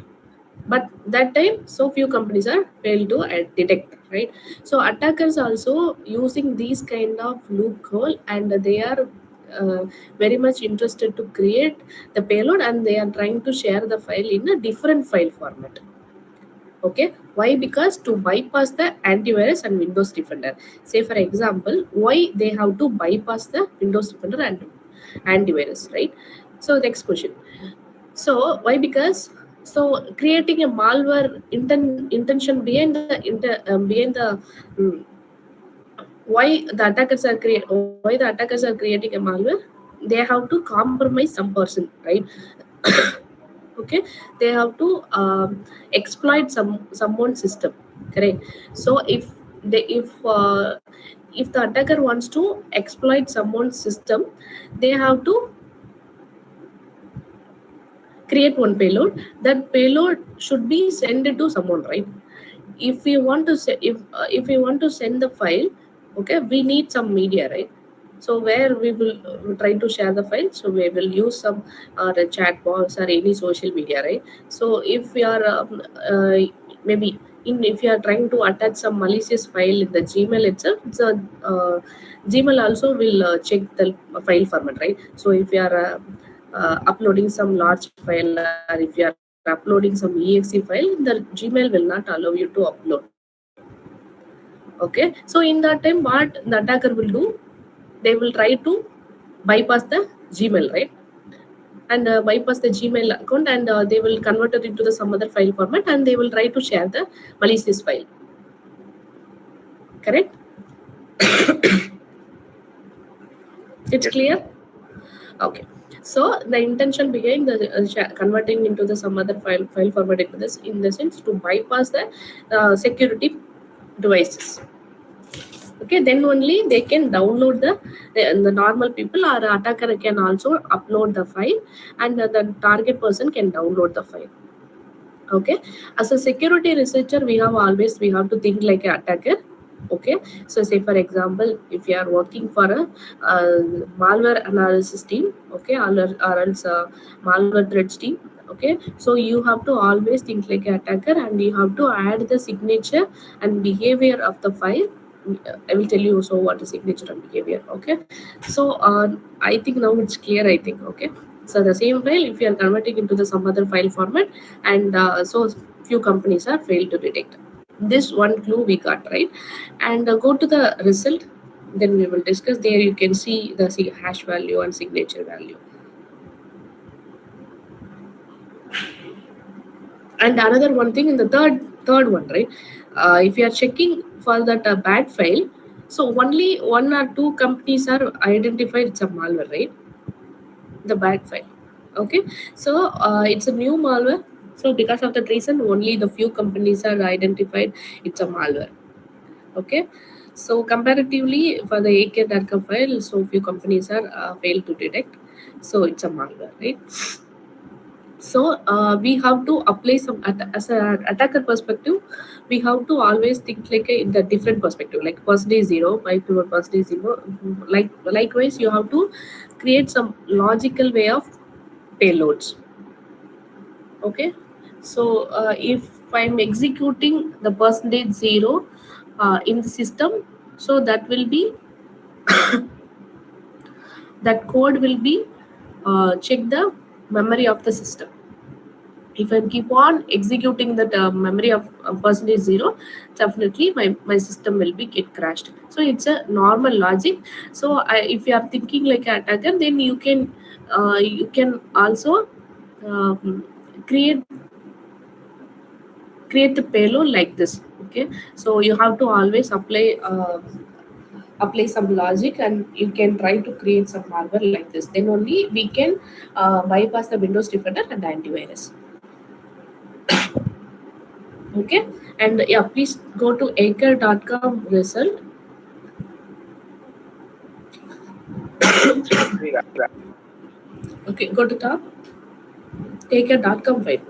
but that time so few companies are failed to detect, right? So attackers also using these kind of loophole, and they are very much interested to create the payload, and they are trying to share the file in a different file format. Okay, why? Because to bypass the antivirus and Windows Defender. Say for example, why they have to bypass the Windows Defender and antivirus, right? So next question. So why? Because so creating a malware intention behind behind the why the attackers are creating a malware? They have to compromise some person, right? Okay, they have to exploit someone's system, correct? So if the attacker wants to exploit someone's system, they have to create one payload. That payload should be sent to someone, right? if we want to say if we want to send the file, okay, we need some media, right? So where we will try to share the file, so we will use some the chat box or any social media, right? So if we are maybe if you are trying to attach some malicious file in the Gmail itself, so Gmail also will check the file format, right? So if you are uploading some large file, or if you are uploading some exe file, the Gmail will not allow you to upload. Okay, so in that time what the attacker will do, they will try to bypass the Gmail, right? And bypass the Gmail account, and they will convert it into the some other file format, and they will try to share the malicious file. Correct? It's Yes. clear? Okay. So the intention behind the converting into the some other file format into this, in the sense to bypass the security devices. Okay, then only they can download the normal people or attacker can also upload the file, and the target person can download the file. Okay, as a security researcher, we have to think like an attacker. Okay, so say for example, if you are working for a malware analysis team, okay, or else malware threats team, okay, so you have to always think like an attacker, and you have to add the signature and behavior of the file. I will tell you also what is signature and behavior. Okay, so I think now it's clear, I think. Okay, so the same file, if you are converting into the some other file format, and so few companies are failed to detect. This one clue we got, right? And go to the result, then we will discuss. There you can see the hash value and signature value. And another one thing in the third one, right? If you are checking for that bad file, so only one or two companies are identified it's a malware, right? The bad file. Okay, so it's a new malware. So because of that reason, only the few companies are identified it's a malware. Okay, so comparatively for the AK.com file, so few companies are failed to detect. So it's a malware, right? So we have to apply some as an attacker perspective, we have to always think like in the different perspective, like percentage zero, by to percentage zero. Likewise, you have to create some logical way of payloads. Okay, so if I'm executing the percentage zero in the system, so that will be that code will be check the memory of the system. If I keep on executing that memory of percentage zero, definitely my system will be get crashed. So it's a normal logic. So if you are thinking like an attacker, then you can also um, create the payload like this. Okay, so you have to always apply some logic, and you can try to create some malware like this. Then only we can bypass the Windows Defender and antivirus. Okay, and yeah, please go to anchor.com result. Okay, go to top, anchor.com file.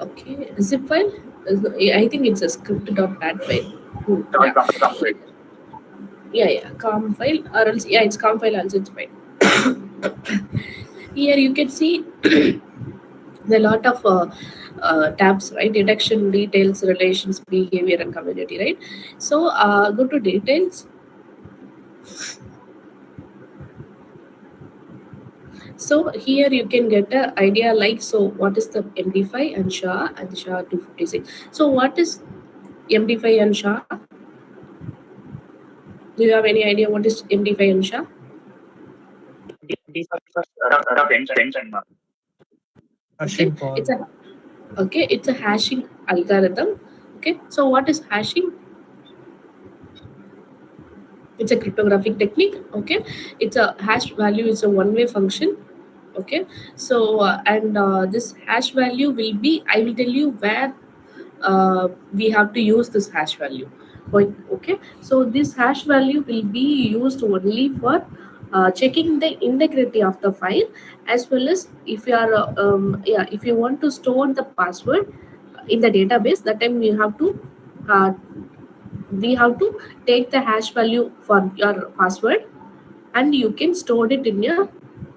Okay, zip file. I think it's a script.bat file. Yeah. Yeah, com file, or else yeah, it's com file also, it's fine. Here you can see there are a lot of tabs, right? Detection, details, relations, behavior, and community, right? So go to details. So here you can get an idea like, so what is the MD5 and SHA 256. So what is MD5 and SHA? Do you have any idea what is MD5 and SHA? These are tension. Hashing Okay, call. it's a hashing algorithm. Okay, so what is hashing? It's a cryptographic technique. Okay, it's a hash value is a one-way function. Okay, so and this hash value will be, I will tell you where we have to use this hash value. Okay, so this hash value will be used only for checking the integrity of the file, as well as if you are yeah, if you want to store the password in the database, that time uh, we have to take the hash value for your password, and you can store it in your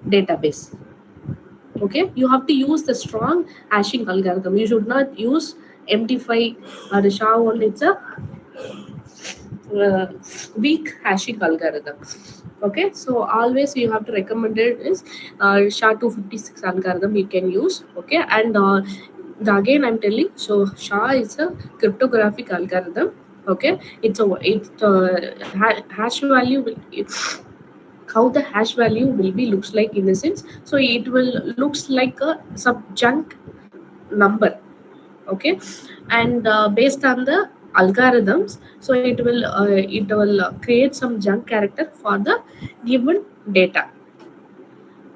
database. Okay, you have to use the strong hashing algorithm. You should not use MD5 or the SHA only. It's a uh, weak hashing algorithm. Okay, so always you have to recommend it is SHA-256 algorithm you can use. Okay, and again I'm telling, so SHA is a cryptographic algorithm. Okay, hash value how the hash value will be looks like in the sense, so it will looks like a some chunk number. Okay, and based on the algorithms, so it will create some junk character for the given data.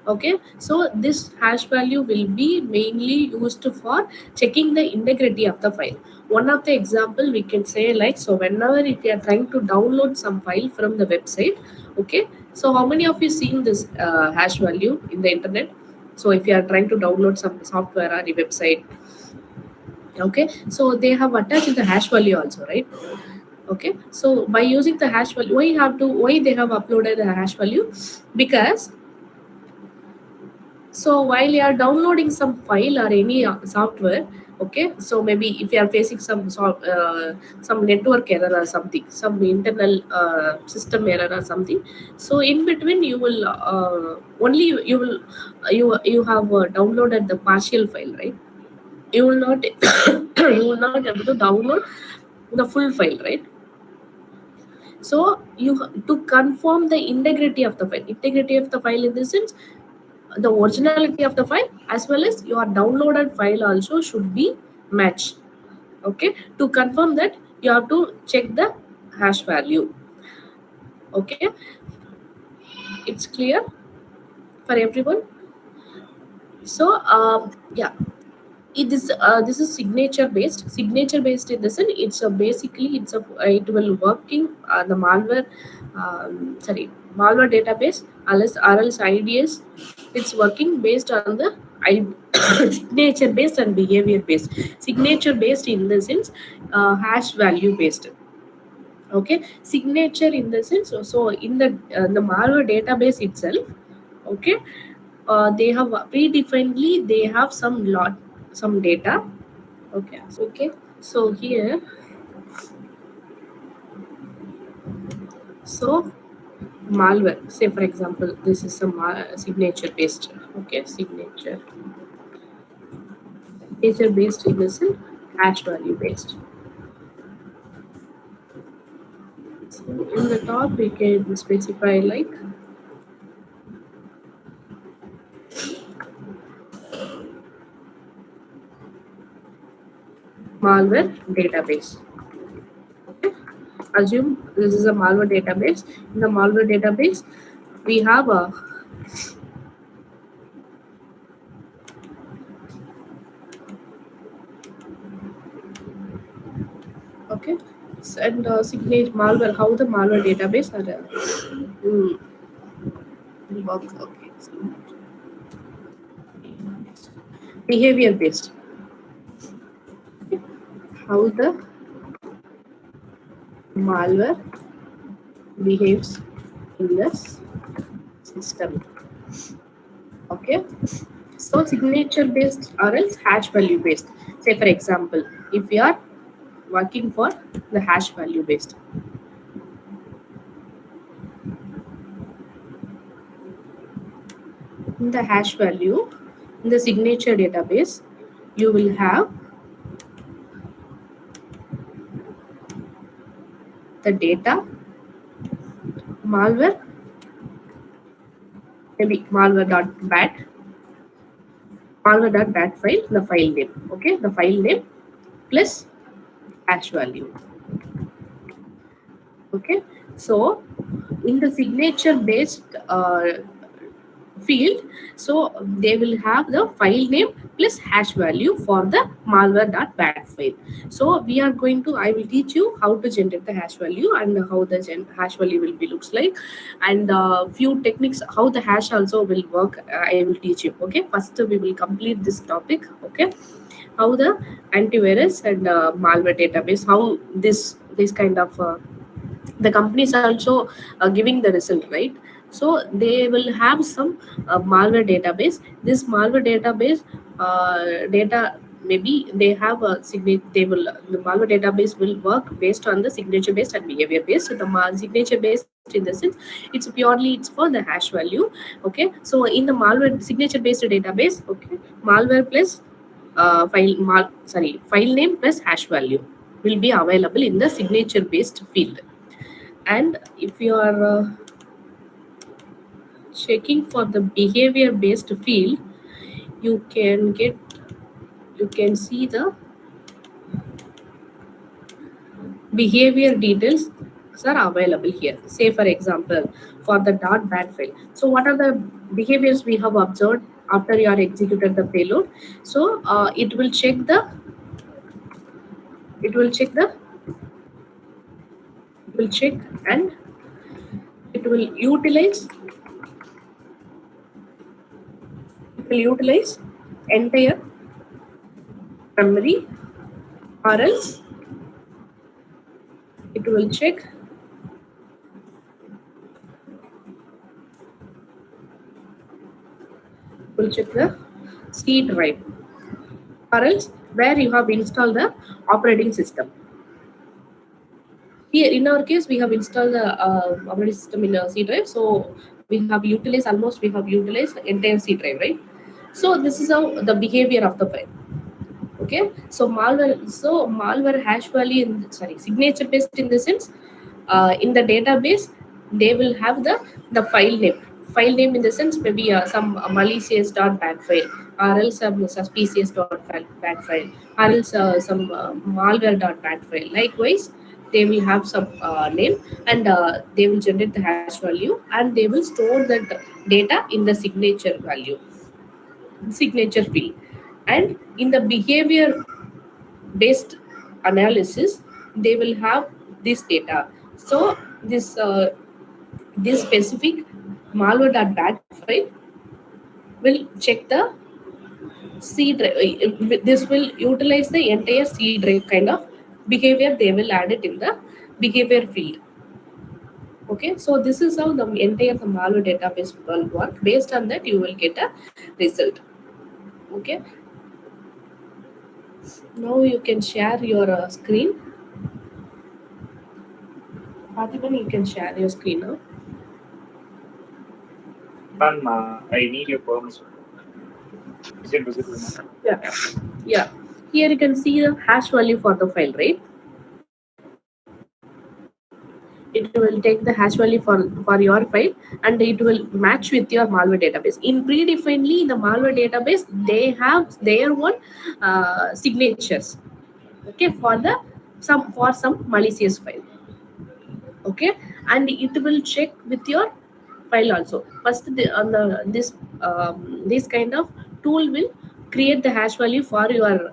Okay, so this hash value will be mainly used for checking the integrity of the file. One of the example we can say, like, so whenever if you are trying to download some file from the website, okay, so how many of you seen this hash value in the internet? So if you are trying to download some software or a website, okay, so they have attached the hash value also, right? Okay, so by using the hash value, why they have uploaded the hash value? Because so while you are downloading some file or any software, okay, so maybe if you are facing some network error or something, some internal system error or something, so in between you will only you will you have downloaded the partial file, right? You will not you will not able to download the full file, right? So to confirm the integrity of the file in this sense, the originality of the file as well as your downloaded file also should be matched. Okay, to confirm that you have to check the hash value. Okay, it's clear for everyone. So yeah, this is signature based in the sense, it's a basically it will working the malware database, or else IDS, it's working based on the signature based and behavior based. Signature based in the sense, hash value based. Okay, signature in the sense, so in the malware database itself, okay, they have predefinedly they have some data. Okay, so here, so malware, say for example, this is some signature based. Okay, signature based in this hash value based. So in the top we can specify like malware database. Okay, assume this is a malware database. In the malware database we have a okay, and signature malware, how the malware database are work. Okay, behavior based. Okay, how the malware behaves in this system. Okay, so signature based or else hash value based. Say for example, if we are working for the hash value based, in the hash value, in the signature database, you will have the data, malware, maybe malware.bat file, the file name. Okay, the file name plus hash value. Okay, so in the signature based field, so they will have the file name plus hash value for the malware.bat file. So we are going to, I will teach you how to generate the hash value and how the hash value will be looks like, and few techniques how the hash also will work, I will teach you. Okay, first we will complete this topic. Okay, how the antivirus and malware database, how this kind of the companies are also giving the result, right? So they will have some malware database. This malware database data, maybe they have a signature, they will, the malware database will work based on the signature based and behavior based. So the signature based in the sense, it's purely, it's for the hash value. Okay, so in the malware signature based database, okay, malware plus file name plus hash value will be available in the signature based field. And if you are checking for the behavior based field, you can get, you can see the behavior details are available here. Say for example, for the .bat file, so what are the behaviors we have observed after you are executed the payload? So it will check the, it will check the, it will check, and it will utilize, it will utilize entire memory, or else it will check, will check the C drive, or else where you have installed the operating system. Here in our case, we have installed the operating system in a C drive, so we have utilized, almost we have utilized entire C drive, right? So this is how the behavior of the file. Okay, so malware hash value in, sorry, signature based in the sense, in the database they will have the file name in the sense, maybe some malicious .bat file, or else some suspicious .bat file, or else some malware .bat file. Likewise, they will have some name, and they will generate the hash value, and they will store that data in the signature value, signature field. And in the behavior based analysis, they will have this data. So this specific malware.bat file will check the C drive. This will utilize the entire C drive kind of behavior. They will add it in the behavior field. Okay, so this is how the entire the malware database will work. Based on that, you will get a result. Okay, now you can share your screen. Fathiban, you can share your screen now. Ma'am, I need your permission. Is it visible now? Yeah. Here you can see the hash value for the file, right? It will take the hash value for your file, and it will match with your malware database. In predefinedly, in the malware database, they have their own signatures. Okay, for the some malicious file. Okay, and it will check with your file also. First, on the this kind of tool will create the hash value for your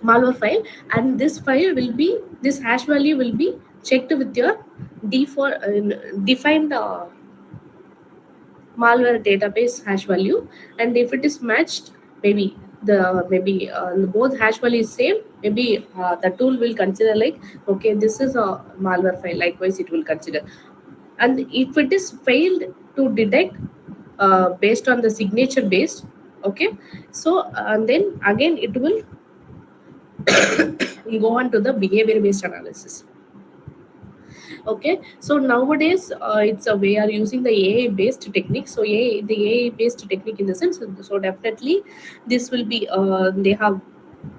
malware file, and this file will be, this hash value will be checked with your defined malware database hash value. And if it is matched, maybe the both hash value is same, maybe the tool will consider like, okay, this is a malware file. Likewise, it will consider. And if it is failed to detect based on the signature based, okay, so and then again it will go on to the behavior based analysis. Okay, so nowadays it's a, we are using the AI based technique. So the AI based technique in the sense, so definitely this will be they have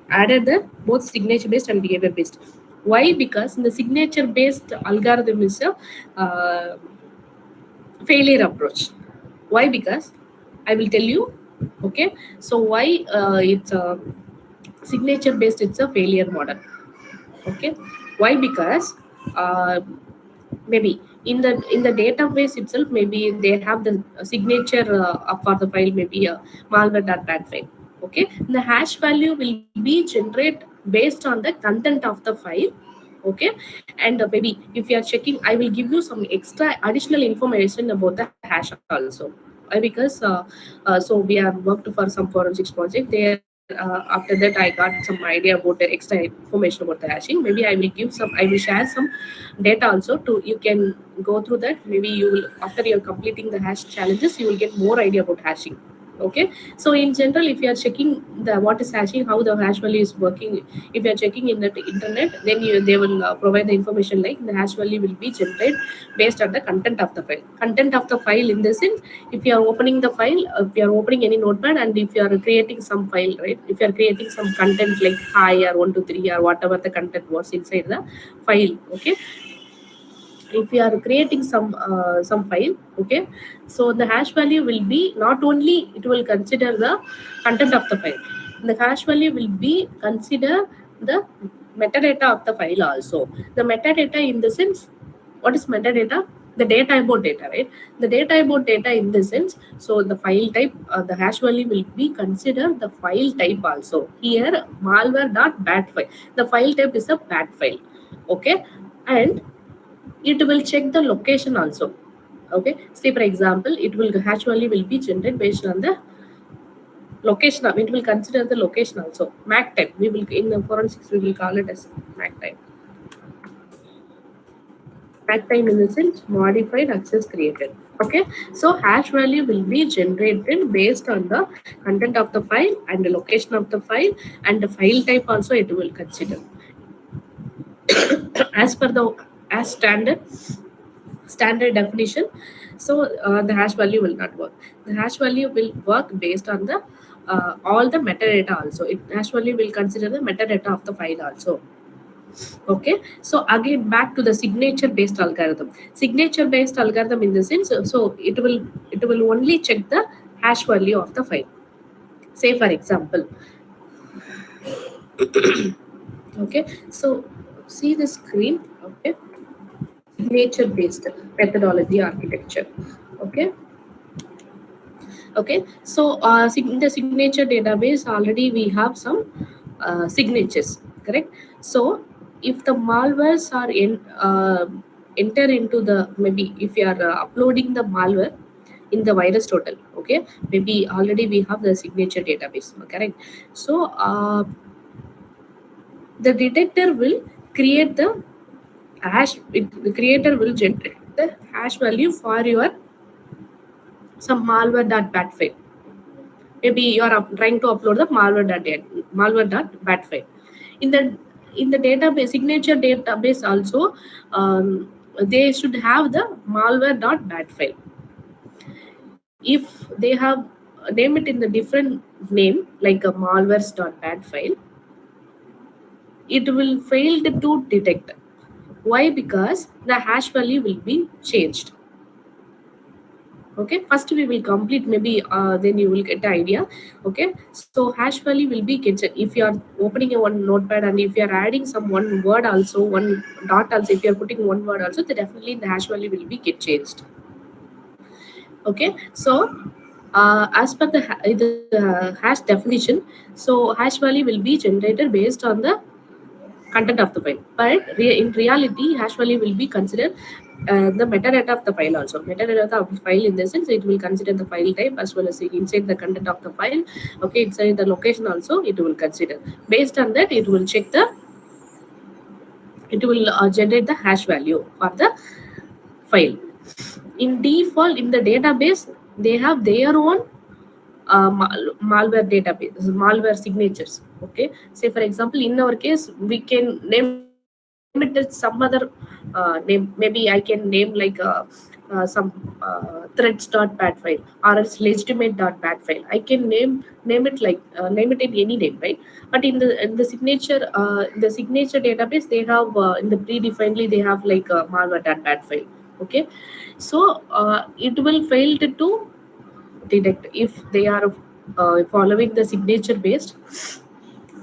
added the both signature based and behavior based. Why? Because in the signature based algorithm is a failure approach. Why? Because I will tell you. Okay, so why it's a signature based, it's a failure model. Okay, why? Because maybe in the database itself, maybe they have the signature for the file, maybe a malware.bat file. Okay, the hash value will be generate based on the content of the file. Okay, and maybe if you are checking, I will give you some extra additional information about the hash also. Why? Because so we have worked for some forensics project there. After that, I got some idea about the extra information about the hashing. Maybe I will share some data also to you can go through that. Maybe you will, after you're completing the hash challenges, you will get more idea about hashing. Okay, so in general, if you are checking the what is hashing, how the hash value is working, if you are checking in the internet, then they will provide the information like the hash value will be generated based on the content of the file. Content of the file in the sense, if you are opening the file, if you are opening any notepad, and if you are creating some file, right? If you are creating some content like hi or 123 or whatever the content was inside the file, okay. If you are creating some file, okay, so the hash value will be not only it will consider the content of the file, the hash value will be consider the metadata of the file also. The metadata in the sense, what is metadata? The data about data, right? The data about data in the sense, so the file type, the hash value will be consider the file type also. Here malware dot bat file, the file type is a bat file, okay. And it will check the location also, okay. Say for example, it will hash value will be generated based on the location. It will consider the location also. MAC type, we will in the forensics we will call it as MAC type. MAC time in the sense modified access created, okay. So hash value will be generated based on the content of the file and the location of the file, and the file type also it will consider. As per the as standard definition, so the hash value will not work. The hash value will work based on the all the metadata also. Hash value will consider the metadata of the file also, okay. So again back to the signature based algorithm. Signature based algorithm in the sense, so it will only check the hash value of the file. Say for example, okay, so see the screen, okay. Signature based methodology architecture, okay. Okay, so in the signature database already we have some signatures, correct? So if the malwares are enter into the, maybe if you are uploading the malware in the virus total, okay, maybe already we have the signature database, correct? So the detector will create the the creator will generate the hash value for your some malware.bat file. Maybe you are trying to upload the malware.bat file. In the database, signature database also, they should have the malware.bat file. If they have name it in the different name like a malwares.bat file, it will fail to detect. Why? Because the hash value will be changed. Okay, first we will complete, maybe then you will get the idea, okay. So hash value will be get, if you are opening a one notepad and if you are adding some one word also, one dot also, if you are putting one word also, then definitely the hash value will be get changed, okay. So as per the hash definition, so hash value will be generated based on the content of the file, but in reality hash value will be considered the metadata of the file also. Metadata of the file in the sense, it will consider the file type as well as inside the content of the file, okay. Inside the location also it will consider. Based on that it will check the, it will generate the hash value for the file. In default in the database they have their own malware database, malware signatures, okay. Say for example, in our case we can name it as some other name. Maybe I can name like some threads.bat file or else legitimate.bat file. I can name it like name it in any name, right? But in the signature database they have in the predefinedly they have like a malware.bat file, okay. So it will fail to detect if they are following the signature based,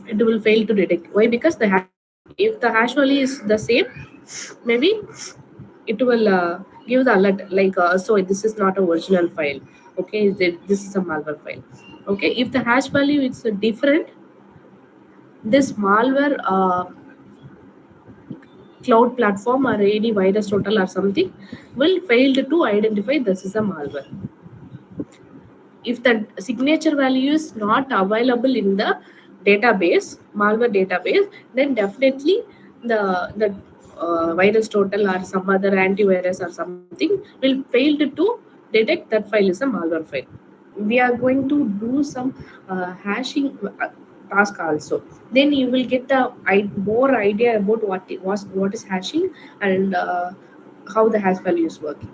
it will fail to detect. Why? Because the hash value, if the hash value is the same, maybe it will give the alert like so this is not a original file, okay. This is a malware file, okay. If the hash value is different, this malware cloud platform or any virus total or something will fail to identify this is a malware. if the signature value is not available in the database, malware database, then definitely the virus total or some other antivirus or something will fail to detect that file is a malware file. We are going to do some hashing task also. Then you will get a more idea about what is hashing and how the hash value is working.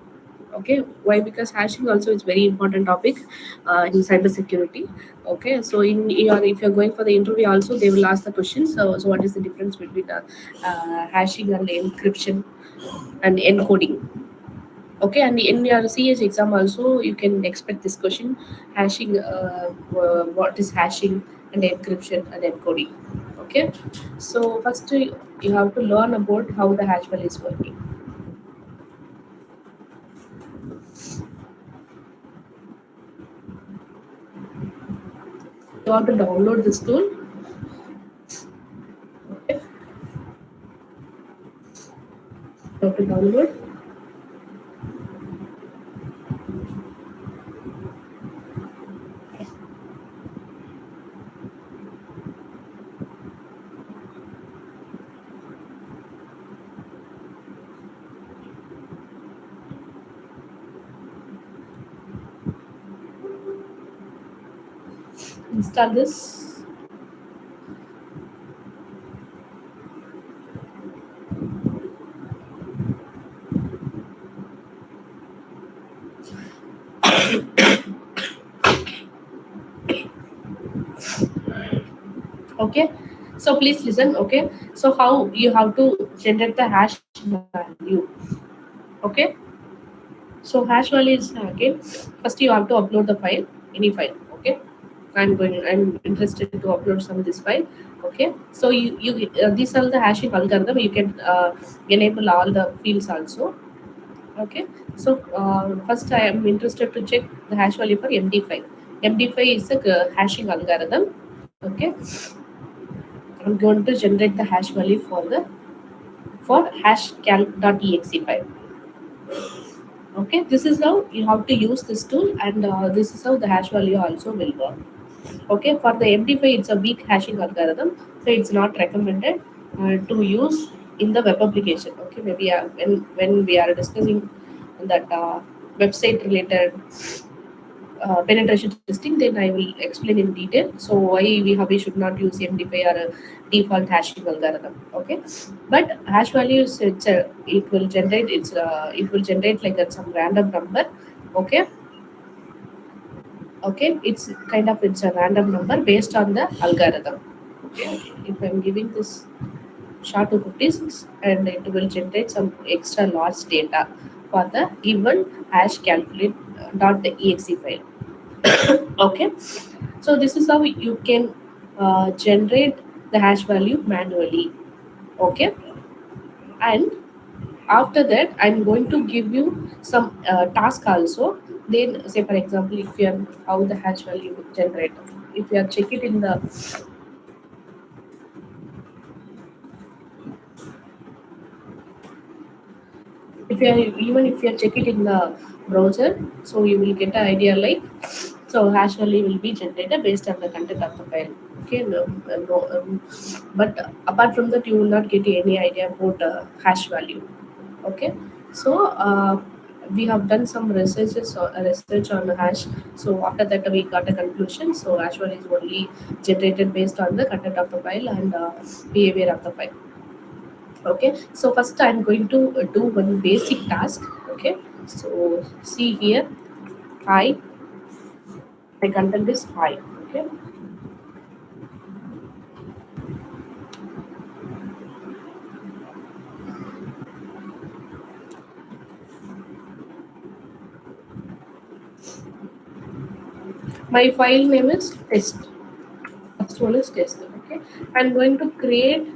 Okay, why? Because hashing also is very important topic in cyber security. Okay, so in your, if you're going for the interview also, they will ask the question. So what is the difference between hashing and encryption and encoding? Okay, and in your CH exam also, you can expect this question: hashing. What is hashing and encryption and encoding? Okay, so first you have to learn about how the hash value is working. You have to download this tool. Okay, you have to download. Install this. Okay, so please listen. Okay, so how you have to generate the hash value? Okay, so hash value is again, first you have to upload the file, any file. Okay, I'm interested to upload some this file. Okay, so you these are the hashing algorithm. You can enable all the fields also. Okay, so first I am interested to check the hash value for MD5. MD5 is a hashing algorithm. Okay, I'm going to generate the hash value for hashcal.exe file. Okay, this is how you have to use this tool, and this is how the hash value also will work. Okay, for the MD5 it's a weak hashing algorithm, so it's not recommended to use in the web application. Okay, maybe when we are discussing that website related penetration testing, then I will explain in detail. So why we should not use MD5 or a default hashing algorithm. Okay, but hash values, it will generate like some random number. Okay, okay, it's a random number based on the algorithm. Okay, if I'm giving this SHA-256, and it will generate some extra large data for the given hash calculate .exe file. Okay, so this is how you can generate the hash value manually. Okay, and after that I'm going to give you some task also. Then say for example, if you are how the hash value would generate, if you are check it in the, if you are, even if you are check it in the browser, so you will get an idea like, so hash value will be generated based on the content of the file. Okay, no, but apart from that you will not get any idea about hash value. Okay, so we have done some research on hash. So after that we got a conclusion. So hash value is only generated based on the content of the file and behavior of the file. Okay, so first I'm going to do one basic task. Okay, so see here, hi, my content is hi. Okay, my file name is test. First one is test. Okay, I'm going to create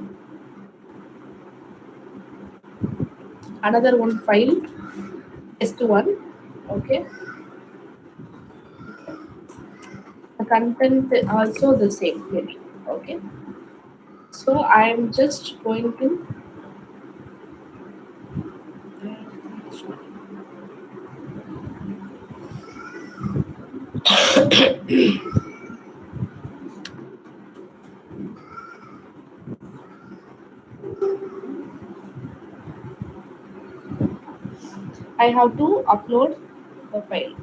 another one file, test one. Okay, the content also the same maybe. Okay, so I'm just going to I have to upload the file.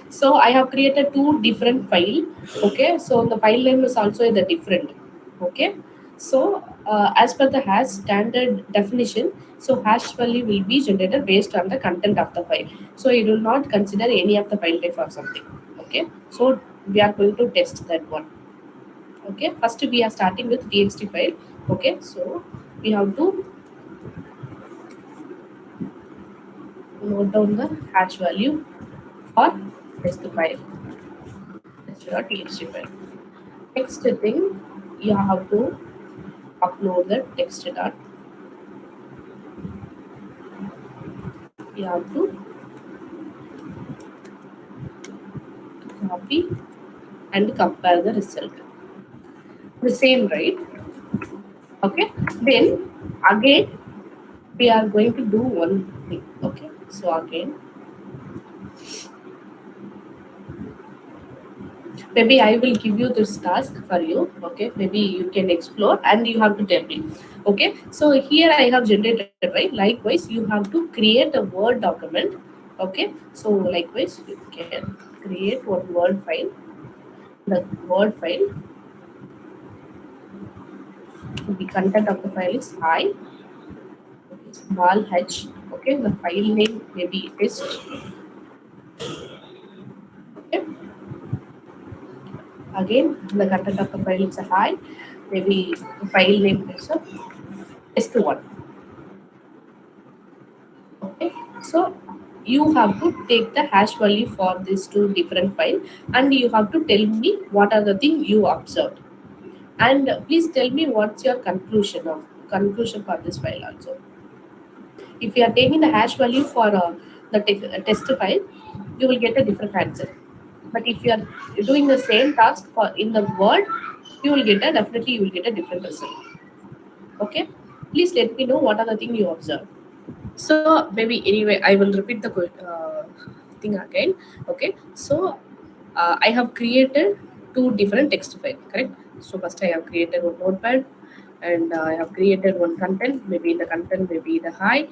So I have created two different file. Okay, so the file name is also the different. Okay, so as per the hash standard definition, so hash value will be generated based on the content of the file. So it will not consider any of the file type or something. Okay, so we are going to test that one. Okay, first we are starting with txt file. Okay, so we have to note down the hash value for test file. Txt file. Next thing, you have to upload the text dot. You have to copy and compare the result. The same, right? Okay. Then again we are going to do one thing. Okay. So again, maybe I will give you this task for you. Okay. Maybe you can explore and you have to tell me. Okay. So here I have generated, right? Likewise, you have to create a Word document. Okay. So likewise, you can create one Word file. The Word file, the content of the file is I, small h. Okay, the file name maybe test. Okay. Again, the content of the file is a hi. Maybe the file name is a test1. Okay, so you have to take the hash value for these two different files, and you have to tell me what are the things you observed. And please tell me what's your conclusion for this file also. If you are taking the hash value for the test file, you will get a different answer. But if you are doing the same task for in the Word, you will get a definitely you will get a different result. Okay, please let me know what are the things you observe. So maybe anyway, I will repeat the thing again. Okay, so I have created two different text files, correct? So first I have created one notepad, and I have created one content. Maybe the content may be the hi.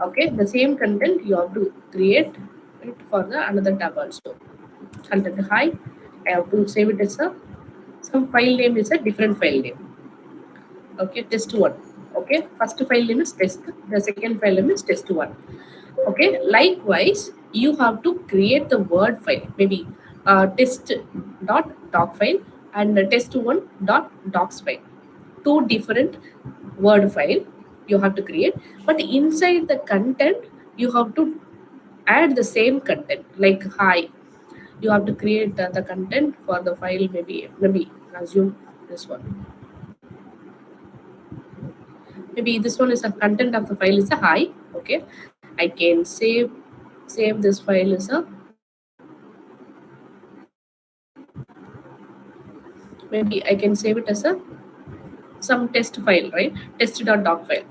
Okay, the same content you have to create it for the another tab also. Content hi. I have to save it as a some file name is a different file name. Okay, test1. Okay, first file name is test, the second file name is test1. Okay, likewise you have to create the Word file, maybe test.doc file and test1 dot docs file, two different Word file you have to create, but inside the content you have to add the same content like hi. You have to create the content for the file, maybe assume this one. Maybe this one is a content of the file is a hi. Okay, I can save this file as a, maybe I can save it as a some test file, right? Test.doc file.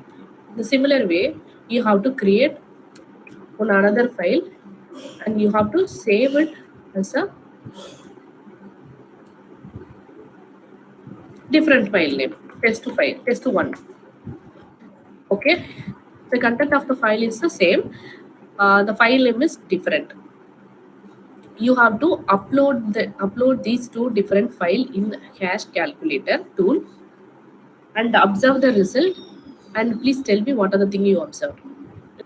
The similar way you have to create one another file and you have to save it as a different file name, test1. Okay, the content of the file is the same, the file name is different. You have to upload these two different file in hash calculator tool and observe the result, and please tell me what are the thing you observed.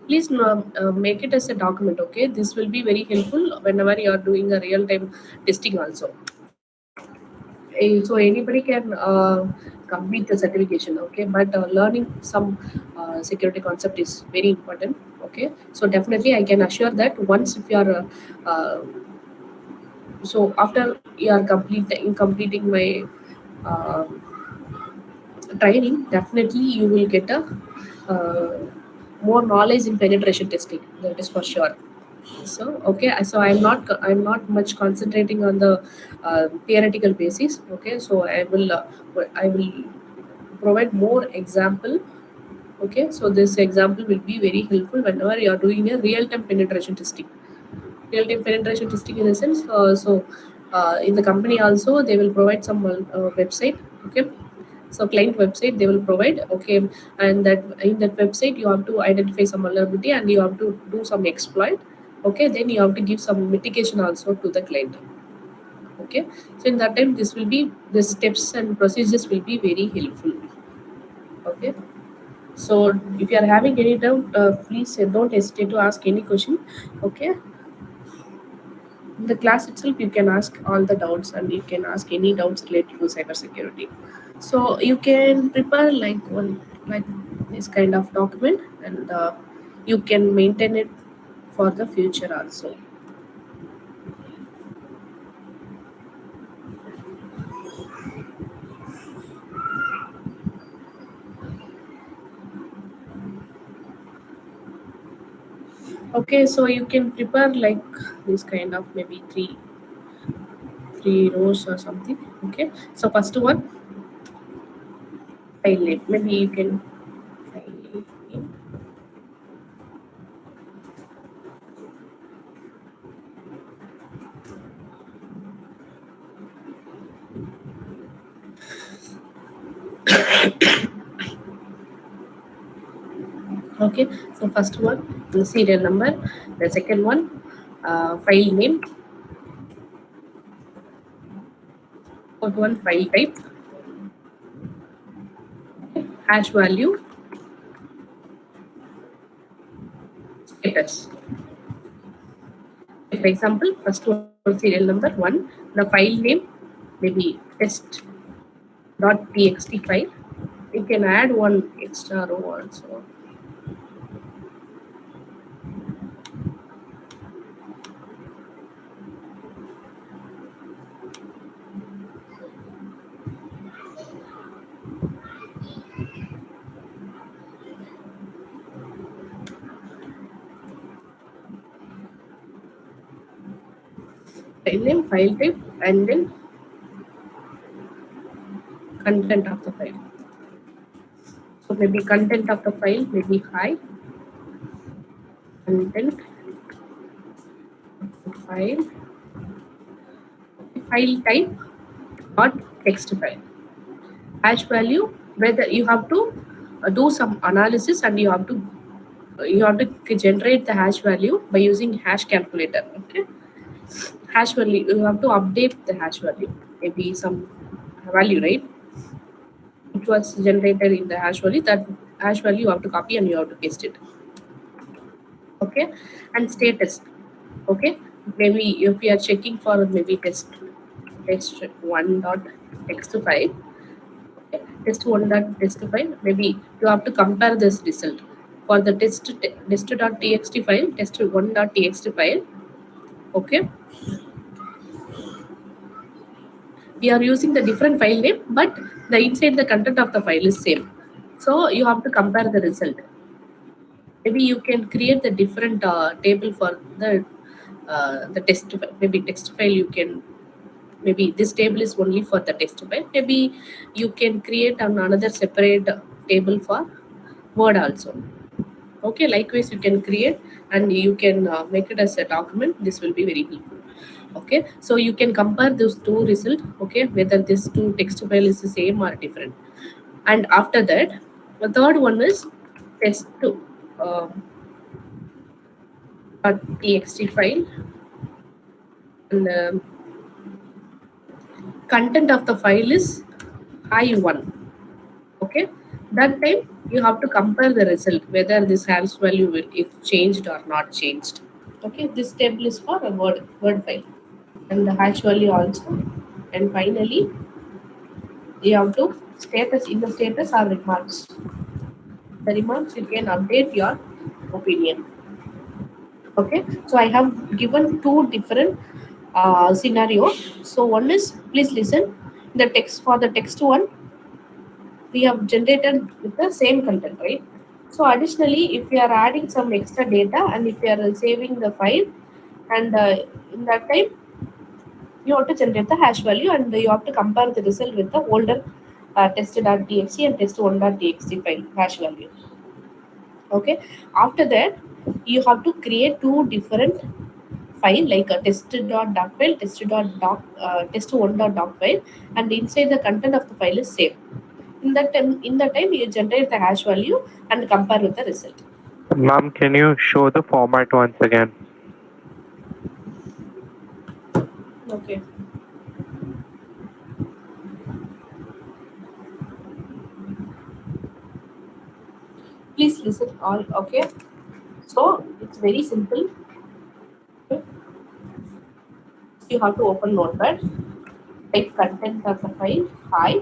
Please make it as a document. Okay, this will be very helpful whenever you are doing a real time testing also. So anybody can complete the certification. Okay, but learning some security concept is very important. Okay, so definitely I can assure that once if you are so after you are completing my uh, training, definitely you will get a more knowledge in penetration testing, that is for sure. So okay, so I'm not much concentrating on the theoretical basis. Okay, so I will provide more example. Okay, so this example will be very helpful whenever you are doing a real-time penetration testing. Real-time penetration testing in a sense, in the company also they will provide some website. Okay, so client website they will provide. Okay, and that in that website you have to identify some vulnerability and you have to do some exploit. Okay, then you have to give some mitigation also to the client. Okay, so in that time this will be the steps and procedures will be very helpful. Okay, so if you are having any doubt, please don't hesitate to ask any question. Okay, in the class itself you can ask all the doubts and you can ask any doubts related to cybersecurity. So you can prepare like this kind of document, and you can maintain it for the future also. Okay, so you can prepare like this kind of maybe three rows or something. Okay, so first one, file name. Maybe you can file name. Okay, so first one, the serial number. The second one, file name. Fourth one, file type. Hash value, status. For example, first one, serial number one, the file name, maybe test.txt file. You can add one extra row also. File name, file type, and then content of the file. So maybe content of the file, maybe hi, content of the file type, dot text file. Hash value, whether you have to do some analysis and you have to generate the hash value by using hash calculator. Okay, hash value you have to update the hash value, maybe some value, right? It was generated in the hash value. That hash value you have to copy and you have to paste it. Okay, and status. Okay, maybe if we are checking for maybe test one dot text file. Okay, test one dot text file, maybe you have to compare this result for the test.txt file, test one dot txt file. Okay, we are using the different file name, but the inside the content of the file is same. So you have to compare the result. Maybe you can create the different table for the test file. Maybe text file you can, maybe this table is only for the text file. Maybe you can create another separate table for Word also. Okay, likewise you can create and you can make it as a document. This will be very helpful. Okay, so you can compare those two results. Okay, whether this two text file is the same or different. And after that, the third one is test two txt file, and content of the file is hi1. Okay, that time you have to compare the result whether this hash value is changed or not changed. Okay, this table is for a word file, and the hash value also. And finally you have to status, in the status are remarks. The remarks you can update your opinion. Okay, so I have given two different scenarios. So one is, please listen, the text, for the text one we have generated with the same content, right? So additionally, if you are adding some extra data and if you are saving the file, and in that time you have to generate the hash value and you have to compare the result with the older test.txt and test1.txt file hash value. Okay. After that, you have to create two different file like a test.doc file, test1.doc file, and inside the content of the file is same. In that time you generate the hash value and compare with the result. Ma'am, can you show the format once again? Okay. Please listen all. Okay. So it's very simple. Okay. You have to open Notepad, type content of the file, hi.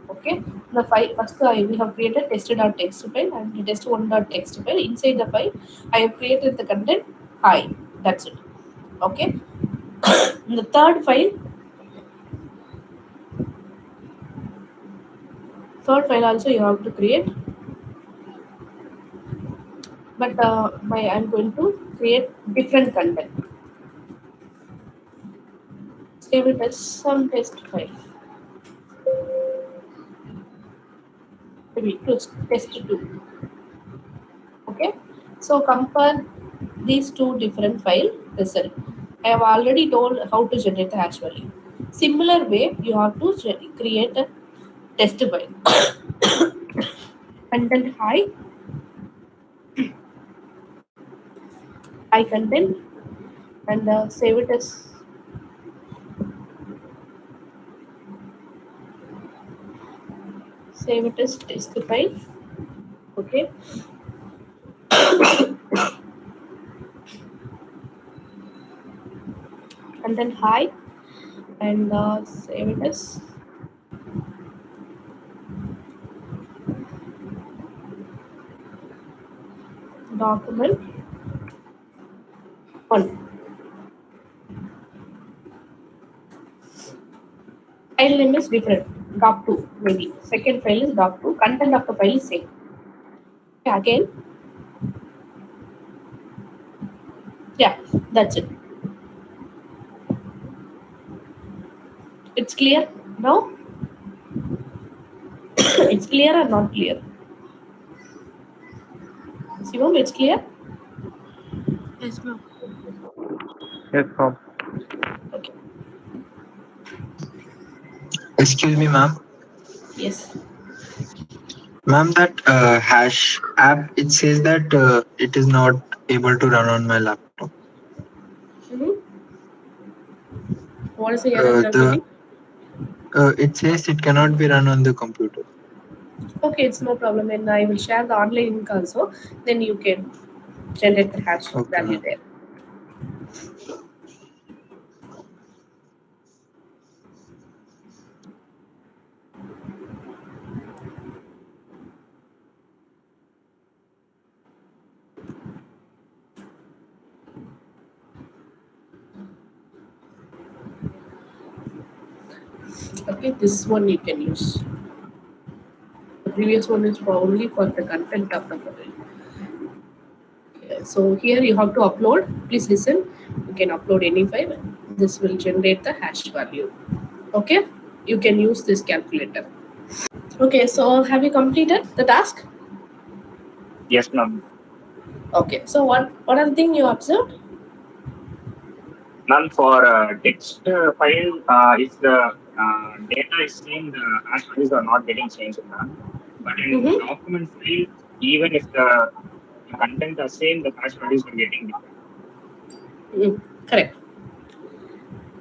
Okay. The file first we have created test.txt file and the test1.txt file. Inside the file, I have created the content, hi. That's it. Okay. The third file also you have to create, but I'm going to create different content. Save it as some test file. Maybe test2. Okay. So compare these two different file result. I have already told how to generate the hash value. Similar way, you have to create a test file. Content high content, and save it as test file. Okay. Content high, and save it as document 1. File name is different. Doc2 maybe. Second file is doc2. Content of the file is same. Okay, again. Yeah, that's it. It's clear now? It's clear or not clear? Shivam, it's clear? Yes, ma'am. Yes, ma'am. Okay. Excuse me, ma'am. Yes. Ma'am, that hash app, it says that it is not able to run on my laptop. Mm-hmm. What is the error you are The getting? it says it cannot be run on the computer. Okay, it's no problem. And I will share the online link also. Then you can generate the hash Okay, value ma'am. there. Okay, this one you can use. The previous one is for only for the content of the file. Okay, so here you have to upload. Please listen. You can upload any file. This will generate the hash value. Okay, you can use this calculator. Okay, so have you completed the task? Yes, ma'am. Okay, so what are the things you observed? Ma'am, for text file, if the data is same, the hash values are not getting changed, ma'am. But in Mm-hmm. document file, even if the content are same, the hash values are getting different. Correct.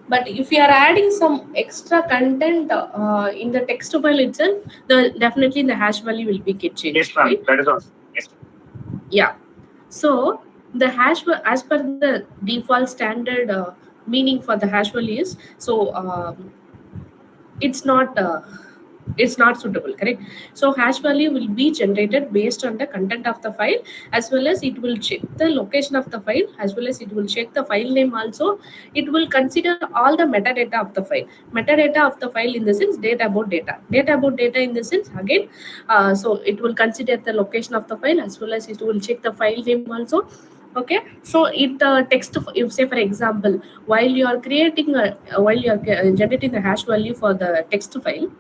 But if you are adding some extra content in the text file itself, definitely the hash value will be get Yes, changed, ma'am. right? That is also yes. Yeah. So the as per the default standard meaning for the hash value is so it's not It's not suitable, correct? So hash value will be generated based on the content of the file, as well as it will check the location of the file, as well as it will check the file name also. It will consider all the metadata of the file. Metadata of the file in the sense data about data. Data about data in the sense again, so it will consider the location of the file, as well as it will check the file name also. Okay, so it text, if say for example, while you are creating while you are generating the hash value for the text file.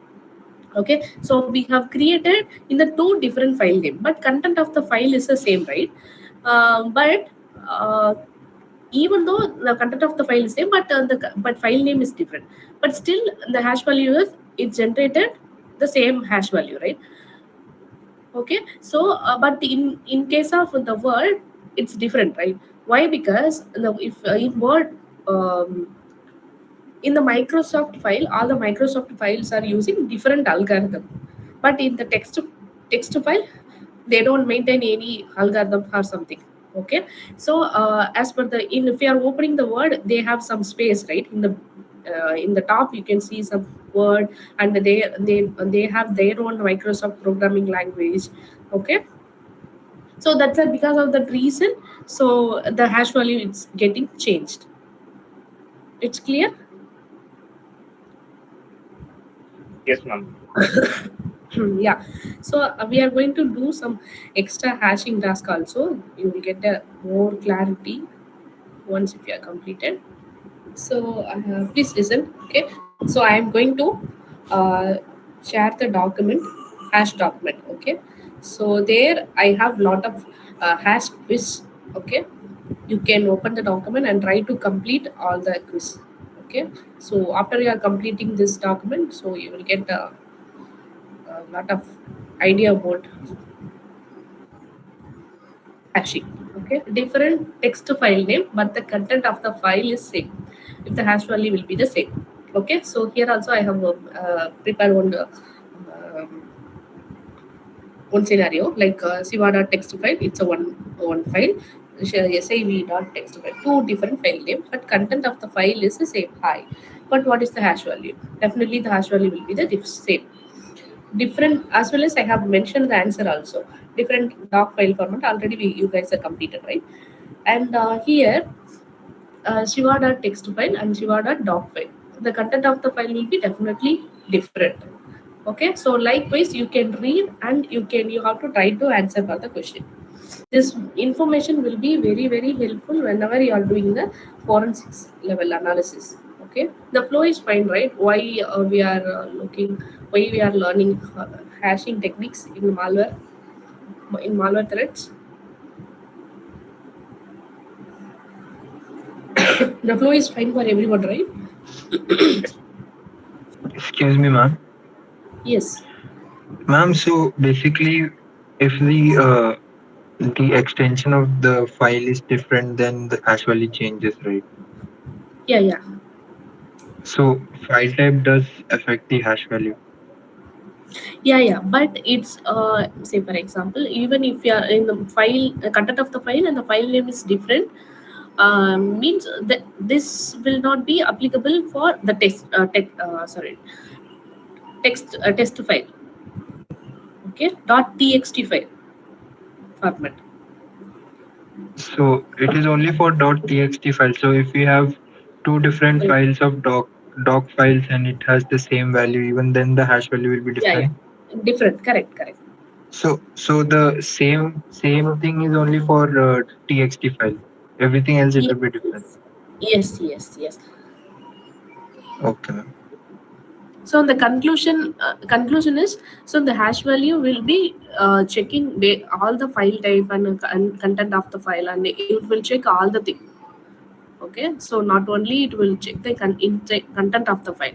Okay, so we have created in the two different file name, but content of the file is the same, right? But even though the content of the file is same, but file name is different, but still the hash value is it generated the same hash value, right? Okay, so but in case of the word, it's different, right? Why? Because if in word, in the Microsoft file, all the Microsoft files are using different algorithm, but in the text file, they don't maintain any algorithm or something. Okay, so as per the if you are opening the word, they have some space, right? In the top you can see some word, and they have their own Microsoft programming language. Okay, so that's because of that reason, so the hash value is getting changed. It's clear. Yes, ma'am. Yeah, so we are going to do some extra hashing task also. You will get a more clarity once if you are completed. So please listen. Okay, so I am going to uh, share the document, hash document. Okay, so there I have lot of hash quiz. Okay, you can open the document and try to complete all the quiz. Okay, so after you are completing this document, so you will get a lot of idea about hashing. Okay, different text file name, but the content of the file is same. If the hash value will be the same. Okay, so here also I have prepared um, one scenario like Siva text file. It's a one file. SIV.text file, two different file name, but content of the file is the same. Hi, but what is the hash value? Definitely the hash value will be the same. Different, as well as I have mentioned the answer also. Different doc file format already you guys are completed, right? And here Shiva.text file and Shiva.doc file. The content of the file will be definitely different. Okay, so likewise you can read and you have to try to answer for the question. This information will be very helpful whenever you are doing the forensics level analysis. Okay, the flow is fine, right? Why we are why we are learning hashing techniques in malware threats. The flow is fine for everyone, right? Excuse me, ma'am. Yes. Ma'am, so basically, if the extension of the file is different, then the hash value changes, right? Yeah. So file type does affect the hash value. Yeah, but it's say for example, even if you are in the file, the content of the file and the file name is different, means that this will not be applicable for the text file. Okay, .txt file format. So it is only for .txt file. So if we have two different Correct. files of doc files and it has the same value, even then the hash value will be Yeah, different. different. Correct. So the same thing is only for txt file. Everything else it Yes, will be different. yes. Okay, ma'am. So the conclusion is, so the hash value will be checking all the file type and content of the file, and it will check all the thing. Okay, so not only it will check the content of the file,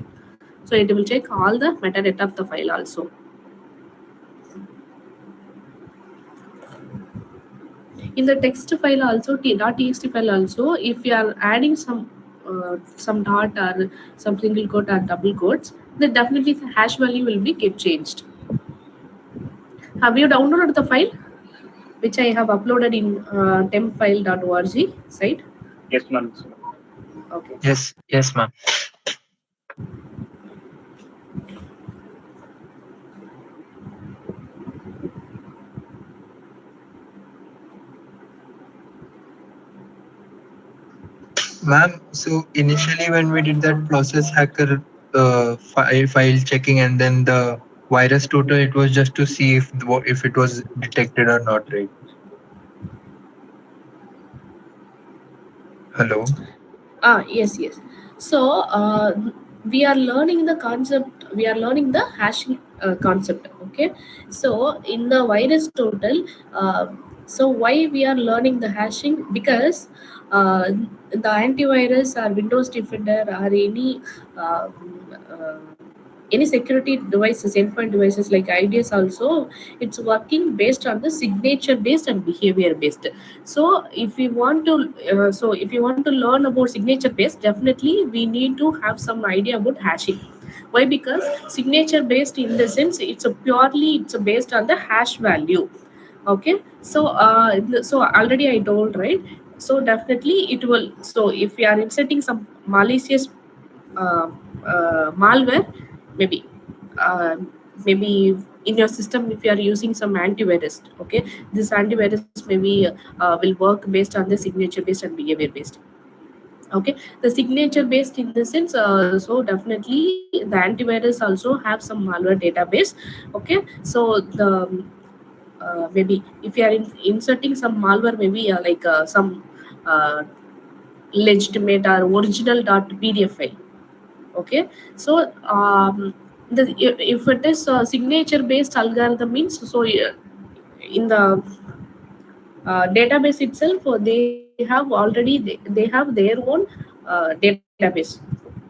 so it will check all the metadata of the file also. In the text file also, .txt file also, if you are adding some dot or some single quote or double quotes, then definitely the hash value will be get changed. Have you downloaded the file which I have uploaded in tempfile.org site? Yes, ma'am. Okay. Yes, ma'am. Ma'am, so initially when we did that process hacker file checking and then the virus total, it was just to see if it was detected or not, right? Hello. Yes, yes. So we are learning the concept. We are learning the hashing concept. Okay. So in the virus total, so why we are learning the hashing? Because the antivirus or Windows Defender or uh, uh, any security devices, endpoint devices like IDS also, it's working based on the signature based and behavior based. So if you want to learn about signature based, definitely we need to have some idea about hashing. Why? Because signature based in the sense it's based on the hash value. Okay, so so already I told, right? So definitely it will. So if we are inserting some malicious uh, malware, maybe uh, maybe in your system, if you are using some antivirus, okay, this antivirus maybe will work based on the signature based and behavior based. Okay, the signature based in the sense, so definitely the antivirus also have some malware database. Okay, so the maybe if you are inserting some malware, maybe some uh, legitimate or original .pdf file. Okay, so if it is a signature based algorithm means, so in the database itself, they have already they have their own database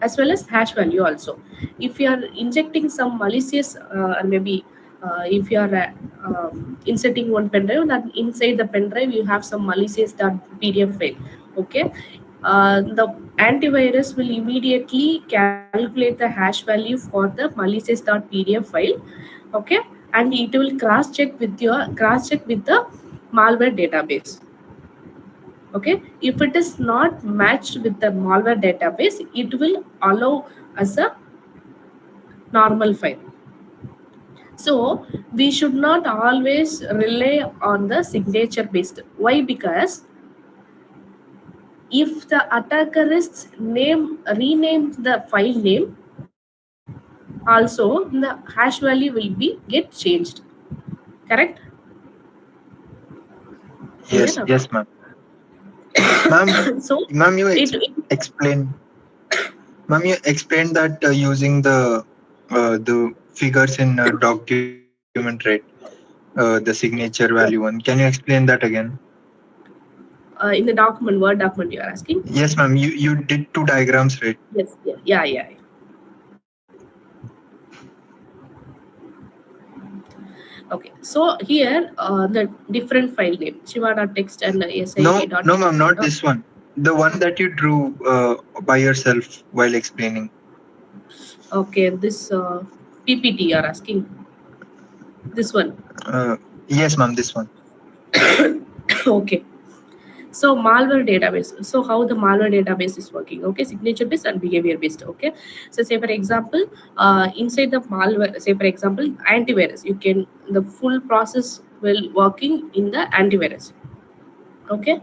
as well as hash value also. If you are injecting some malicious or maybe if you are inserting one pen drive, that inside the pen drive you have some malicious pdf file. Okay, the antivirus will immediately calculate the hash value for the malicious.pdf file. Okay, and it will cross check with the malware database. Okay, if it is not matched with the malware database, it will allow as a normal file. So we should not always rely on the signature based. Why? Because if the attacker is rename the file name, also the hash value will be get changed. Correct? Clear Yes, or not? yes, ma'am. Ma'am, So ma'am, it explain. Ma'am, you explained that using the figures in document, right? The signature value one. Can you explain that again? in the document, Word document you are asking. Yes, ma'am. You did two diagrams, right? Yes, yeah. Okay, so here the different file name shiva.text and No, no, sit.text. ma'am, not this one. The one that you drew by yourself while explaining. Okay, this PPT you are asking. This one. Uh, yes, ma'am, this one. Okay. So malware database. So how the malware database is working? Okay, signature based and behavior based. Okay. So say for example, inside the malware, say for example, antivirus. You can the full process will working in the antivirus. Okay,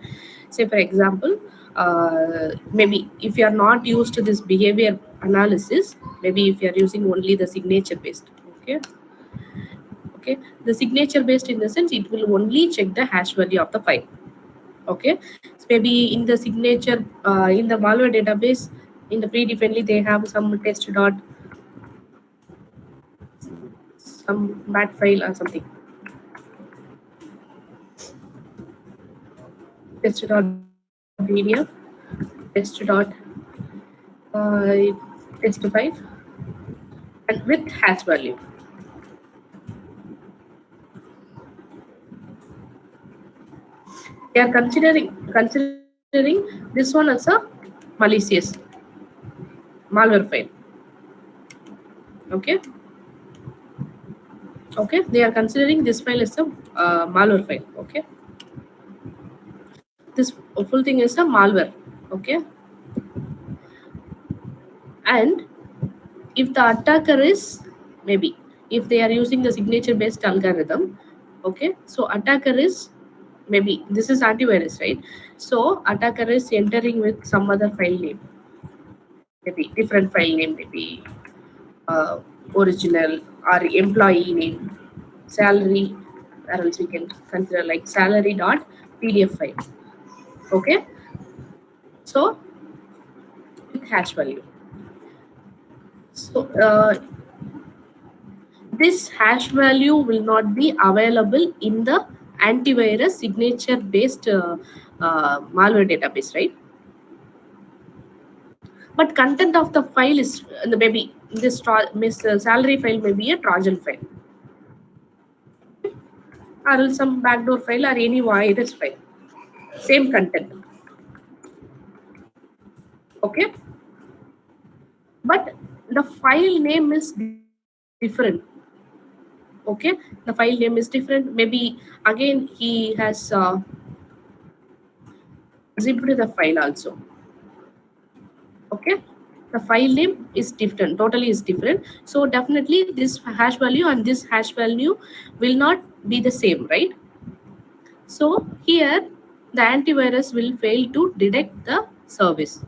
say for example, maybe if you are not used to this behavior analysis, maybe if you are using only the signature based. Okay, okay, the signature based in the sense it will only check the hash value of the file. Okay, so maybe in the signature in the malware database, in the predefinedly they have some test dot some bad file or something, test.pdf, test file, and with hash value. They are considering this one as a malicious malware file. Okay, okay, they are considering this file as a malware file. Okay, this full thing is a malware. Okay, and if the attacker is, maybe if they are using the signature based algorithm, okay, so attacker is maybe this is antivirus, right? So attacker is entering with some other file name, maybe different file name, maybe uh, original or employee name, salary, or else we can consider like salary dot PDF file. Okay, so with hash value. So this hash value will not be available in the antivirus signature based malware database, right? But content of the file is maybe this salary file may be a Trojan file, or else some backdoor file or any virus file, same content. Okay, but the file name is different. Okay, the file name is different. Maybe again he has zipped the file also. Okay, the file name is different, totally is different. So definitely this hash value and this hash value will not be the same, right? So here the antivirus will fail to detect the service,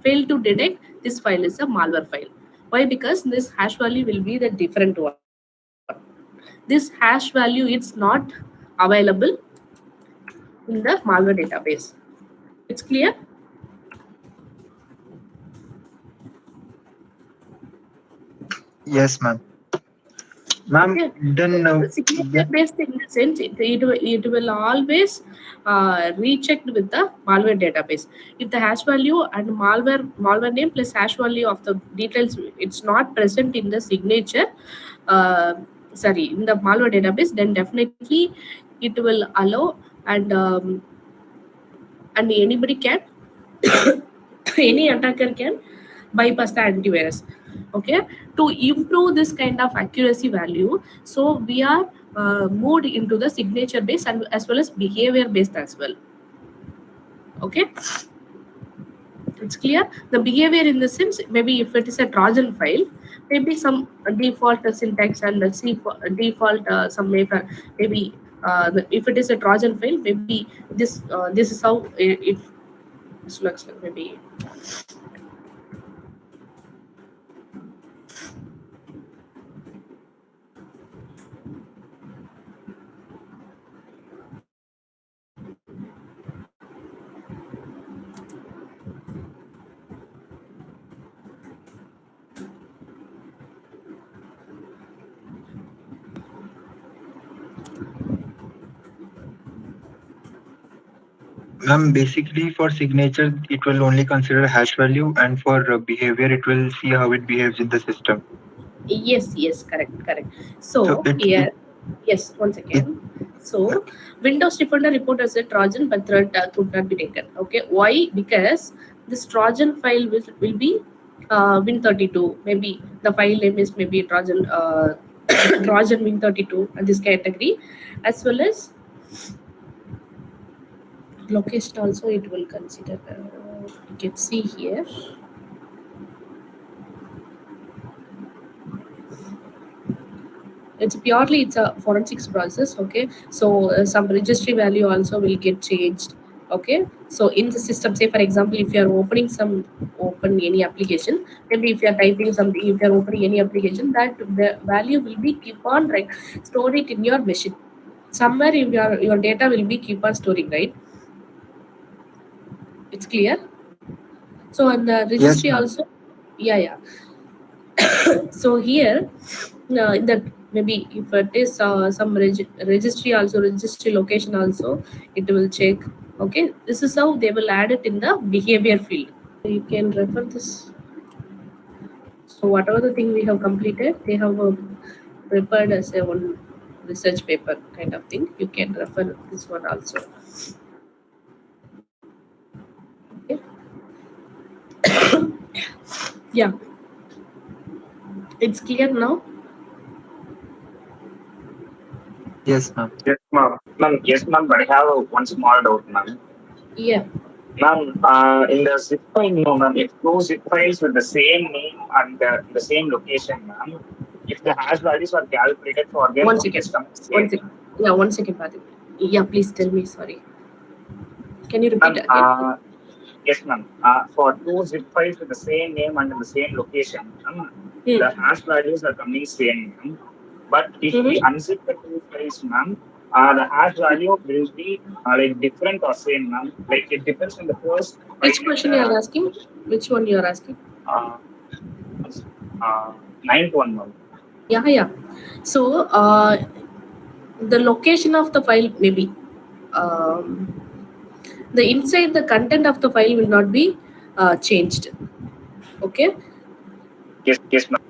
fail to detect this file is a malware file. Why? Because this hash value will be the different one. This hash value it's not available in the malware database. It's clear? Yes, ma'am. Ma'am, Okay. then Signature based in the sense it will always rechecked with the malware database. If the hash value and malware name plus hash value of the details it's not present in the signature, uh, sorry, in the malware database, then definitely it will allow and anybody can any attacker can bypass the antivirus. Okay, to improve this kind of accuracy value, so we are moved into the signature based and as well as behavior based as well. Okay, it's clear. The behavior in the sense, maybe if it is a Trojan file, maybe some default syntax and the default some maybe if it is a Trojan file, maybe this is how it looks like. Maybe ma'am, basically for signature, it will only consider hash value, and for behavior, it will see how it behaves in the system. yes, correct. So So here, yes, once it again. So Windows Defender report as a Trojan, but threat could not be taken. Okay, why? Because this Trojan file will be Win32. Maybe the file name is maybe Trojan Trojan Win32 and this category, as well as location also it will consider. You can see here. It's a forensics process. Okay, so some registry value also will get changed. Okay, so in the system, say for example, if you are open any application, maybe if you are typing something, if you are opening any application, that the value will be keep on like store it in your machine somewhere. Your data will be keep on storing, right? It's clear. So and the yes, registry ma'am. also, yeah. So here in that, maybe if it is some registry also, registry location also it will check. Okay, this is how they will add it in the behavior field. You can refer this. So whatever the thing we have completed, they have prepared as a one research paper kind of thing. You can refer this one also. Okay. Yeah, it's clear now. Yes, ma'am. Yes, ma'am. Yes, ma'am. But I have one small doubt, ma'am. Yeah. Ma'am, in the zip file, no, ma'am. If two zip files with the same name and the same location, ma'am, if the hash values are calculated for them, One would second. this come One same? second. Yeah, 1 second, Patrick. Yeah, please tell me. Sorry. Can you repeat Ma'am, again? yes, ma'am. For two zip files with the same name and in the same location, the hash values are coming same, ma'am. But if we unzip the two files, ma'am, the hash value will be like different or same, ma'am. Like it depends on the first file Which and question you are asking? Which one you are asking? uh, uh, ninth one, ma'am. Yeah. So the location of the file maybe. Um, the inside the content of the file will not be changed. Okay. Yes, ma'am.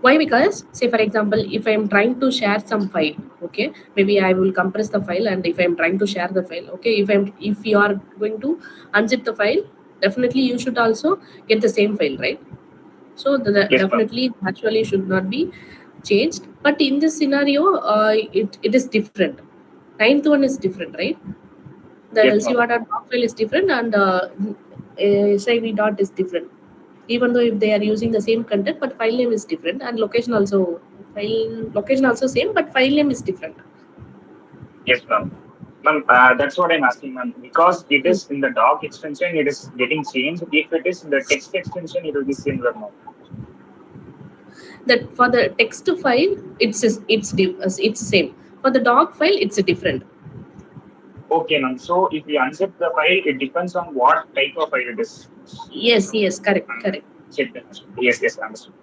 Why? Because say for example, if I am trying to share some file, okay, maybe I will compress the file, and if I am trying to share the file, okay, if you are going to unzip the file, definitely you should also get the same file, right? So Yes, ma'am. definitely actually should not be changed. But in this scenario, it is different. Ninth one is different, right? The Yes, ma'am. lcr.doc file is different, and siv dot is different. Even though if they are using the same content, but file name is different, and location also same, but file name is different. Yes, ma'am. Ma'am, that's what I'm asking, ma'am. Because it is in the doc extension, it is getting changed. If it is in the text extension, it will be similar, ma'am. That for the text file, it's same. For the doc file, it's different. Okay, ma'am. So if we unzip the file, it depends on what type of file it is. Yes, correct. Check the Yes, understood.